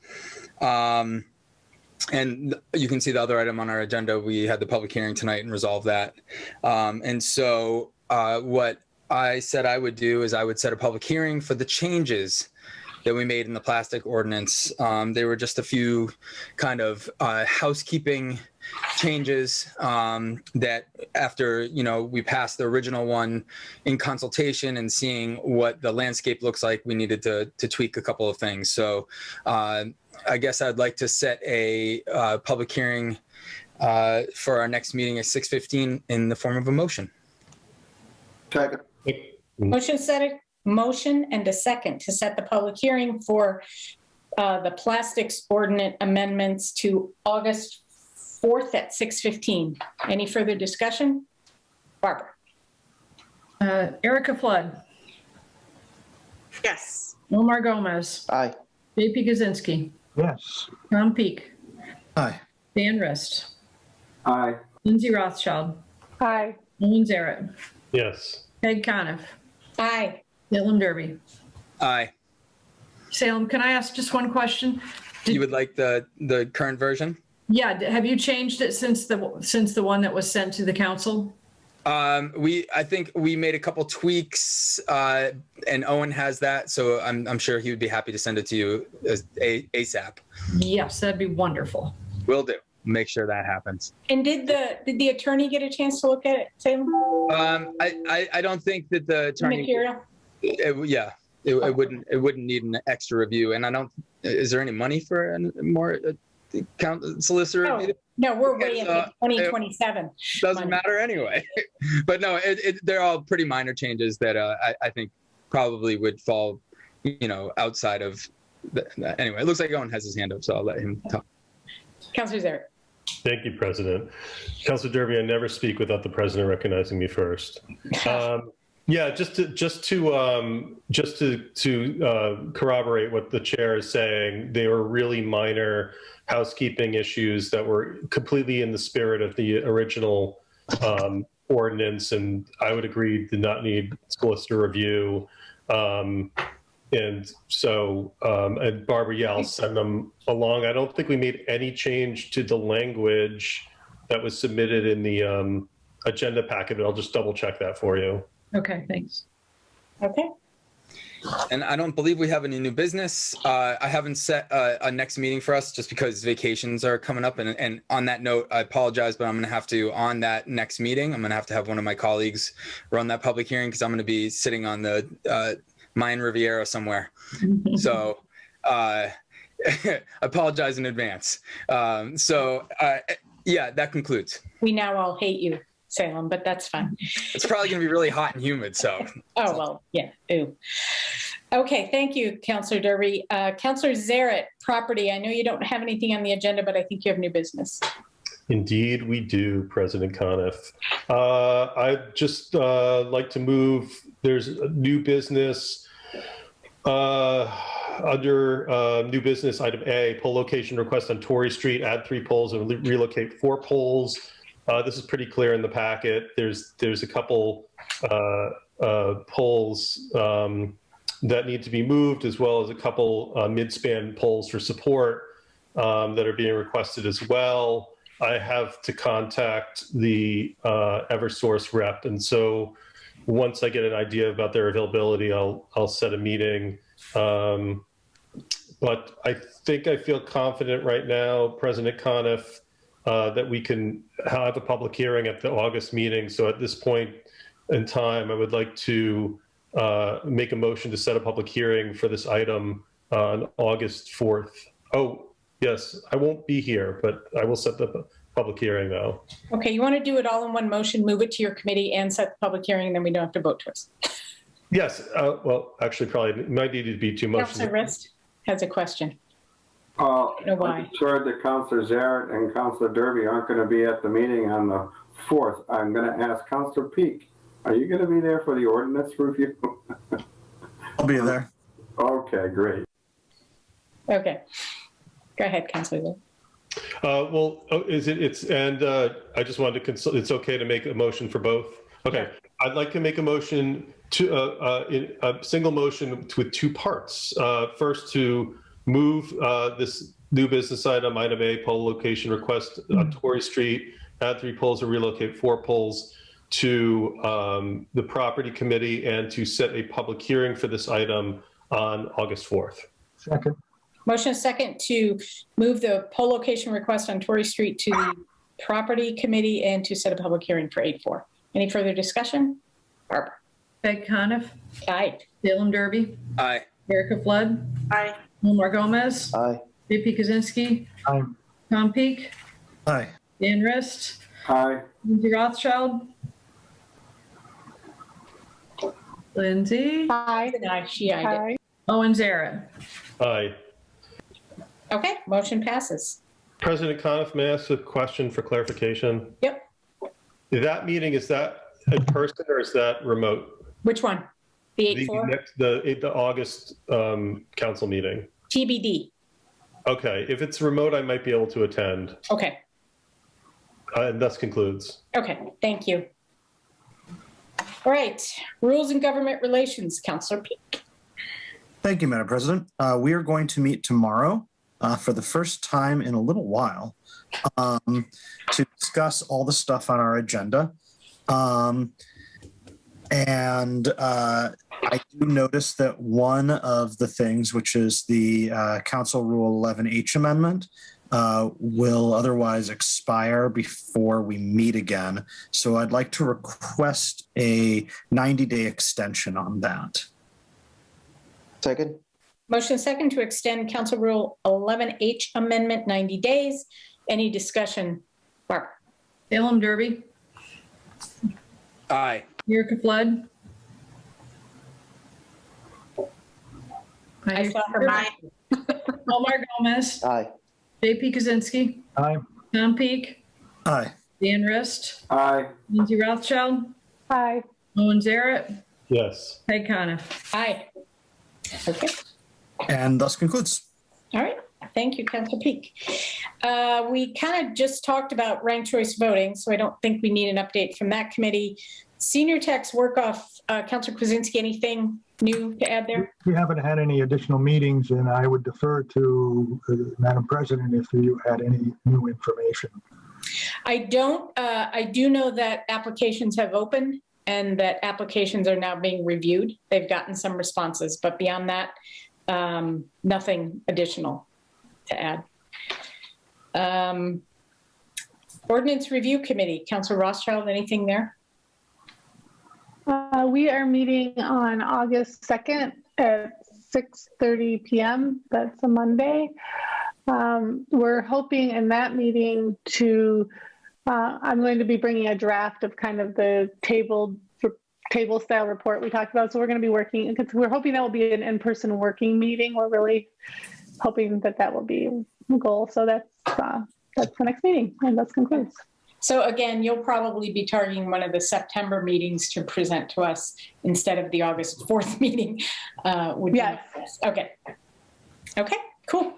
And you can see the other item on our agenda. We had the public hearing tonight and resolved that. And so what I said I would do is I would set a public hearing for the changes that we made in the plastic ordinance. There were just a few kind of housekeeping changes that after, we passed the original one in consultation and seeing what the landscape looks like, we needed to tweak a couple of things. So I guess I'd like to set a public hearing for our next meeting at 6:15 in the form of a motion. Second. Motion and a second to set the public hearing for the plastics ordinance amendments to August 4th at 6:15. Any further discussion? Barbara. Erica Flood, Yes. Omar Gomez, Aye. JP Kaczynski, Yes. Tom Peak, Aye. Dan Rist, Aye. Lindsay Rothschild, Aye. Owen Zaret, Yes. Peg Coniff, Aye. Salem Derby. Aye. Salem, can I ask just one question? You would like the current version? Yeah, have you changed it since the one that was sent to the council? I think we made a couple tweaks, and Owen has that, so I'm sure he would be happy to send it to you as ASAP. Yes, that'd be wonderful. Will do. Make sure that happens. And did the attorney get a chance to look at it, Salem? I don't think that the attorney. Material? It wouldn't need an extra review, and I don't. Is there any money for a more solicitor? No, we're way into 2027. Doesn't matter anyway. But no, they're all pretty minor changes that I think probably would fall, outside of. Anyway, it looks like Owen has his hand up, so I'll let him talk. Councilor Zaret. Thank you, President. Councilor Derby, I never speak without the president recognizing me first. Yeah, just to corroborate what the chair is saying, they were really minor housekeeping issues that were completely in the spirit of the original ordinance, and I would agree did not need solicitor review. And so, and Barbara, yeah, I'll send them along. I don't think we made any change to the language that was submitted in the agenda packet, but I'll just double check that for you. Okay, thanks. Okay. And I don't believe we have any new business. I haven't set a next meeting for us just because vacations are coming up. And on that note, I apologize, but I'm going to have to, on that next meeting, I'm going to have one of my colleagues run that public hearing because I'm going to be sitting on the Mayan Riviera somewhere. So I apologize in advance. Yeah, that concludes. We now all hate you, Salem, but that's fine. It's probably going to be really hot and humid, so. Oh, well, yeah, ooh. Okay, thank you, Councillor Derby. Councillor Zaret, property. I know you don't have anything on the agenda, but I think you have new business. Indeed, we do, President Coniff. I'd just like to move, there's a new business under new business item A, pole location request on Torrey Street, add 3 poles and relocate 4 poles. This is pretty clear in the packet. There's a couple poles that need to be moved, as well as a couple mid-span poles for support that are being requested as well. I have to contact the Eversource rep, and so once I get an idea about their availability, I'll set a meeting. But I think I feel confident right now, President Coniff, that we can have a public hearing at the August meeting. So at this point in time, I would like to make a motion to set a public hearing for this item on August 4th. Oh, yes, I won't be here, but I will set the public hearing though. Okay, you want to do it all in one motion, move it to your committee and set the public hearing, and then we don't have to vote twice. Yes, well, actually probably might need to be 2 motions. Councillor Rist has a question. I know why. I'm sure that Councillor Zaret and Councillor Derby aren't going to be at the meeting on the 4th. I'm going to ask Councillor Peak, are you going to be there for the ordinance review? I'll be there. Okay, great. Okay, go ahead, Councillor. Well, I just wanted to consult, it's okay to make a motion for both? Okay, I'd like to make a motion to, a single motion with 2 parts. First, to move this new business item A, pole location request on Torrey Street, add 3 poles and relocate 4 poles to the property committee, and to set a public hearing for this item on August 4th. Second. Motion is second to move the pole location request on Torrey Street to the property committee and to set a public hearing for 8-4. Any further discussion? Barbara. Peg Coniff. Aye. Salem Derby. Aye. Erica Flood. Aye. Omar Gomez. Aye. JP Kaczynski. Aye. Tom Peak. Aye. Dan Rist. Aye. Lindsay Rothschild. Lindsay. Aye. Aye, she ayed it. Aye. Owen Zaret. Aye. Okay, motion passes. President Coniff, may I ask a question for clarification? Yep. That meeting, is that in person or is that remote? Which one? The 8-4? The August council meeting. TBD. Okay, if it's remote, I might be able to attend. Okay. And thus concludes. Okay, thank you. All right, Rules and Government Relations, Councillor Peak. Thank you, Madam President. We are going to meet tomorrow for the first time in a little while to discuss all the stuff on our agenda. I do notice that one of the things, which is the Council Rule 11H amendment, will otherwise expire before we meet again. So I'd like to request a 90-day extension on that. Second. Motion second to extend Council Rule 11H amendment 90 days. Any discussion? Barbara. Salem Derby. Aye. Erica Flood. I saw her. Aye. Omar Gomez. Aye. JP Kaczynski. Aye. Tom Peak. Aye. Dan Rist. Aye. Lindsay Rothschild. Aye. Owen Zaret. Yes. Peg Coniff. Aye. Okay. And thus concludes. All right. Thank you, Councilor Peak. We kind of just talked about ranked choice voting, so I don't think we need an update from that committee. Senior tax work-off, Councilor Kwasinski, anything new to add there? We haven't had any additional meetings, and I would defer to Madam President if you had any new information. I don't. I do know that applications have opened and that applications are now being reviewed. They've gotten some responses, but beyond that, nothing additional to add. Ordinance Review Committee, Councilor Rothschild, anything there? We are meeting on August 2nd at 6:30 p.m. That's a Monday. We're hoping in that meeting to, I'm going to be bringing a draft of kind of the table style report we talked about. So we're going to be working, because we're hoping that will be an in-person working meeting. We're really hoping that that will be the goal. So that's the next meeting, and that concludes. So again, you'll probably be targeting one of the September meetings to present to us instead of the August 4th meeting. Yes. Okay. Okay, cool.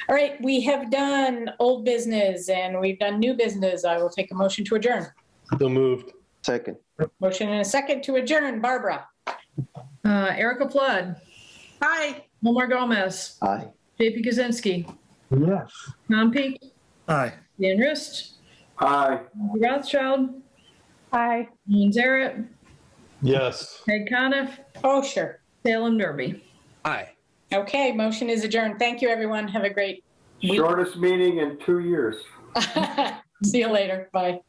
All right, we have done old business and we've done new business. I will take a motion to adjourn. So moved. Second. Motion and a second to adjourn. Barbara. Erica Flood. Hi. Omar Gomez. Aye. JP Kaczynski. Yes. Tom Peak. Aye. Dan Rist. Aye. Rothschild. Aye. Ian Zarrett. Yes. Peg Coniff. Oh, sure. Salem Derby. Aye. Okay, motion is adjourned. Thank you, everyone. Have a great week. Shortest meeting in 2 years. See you later. Bye.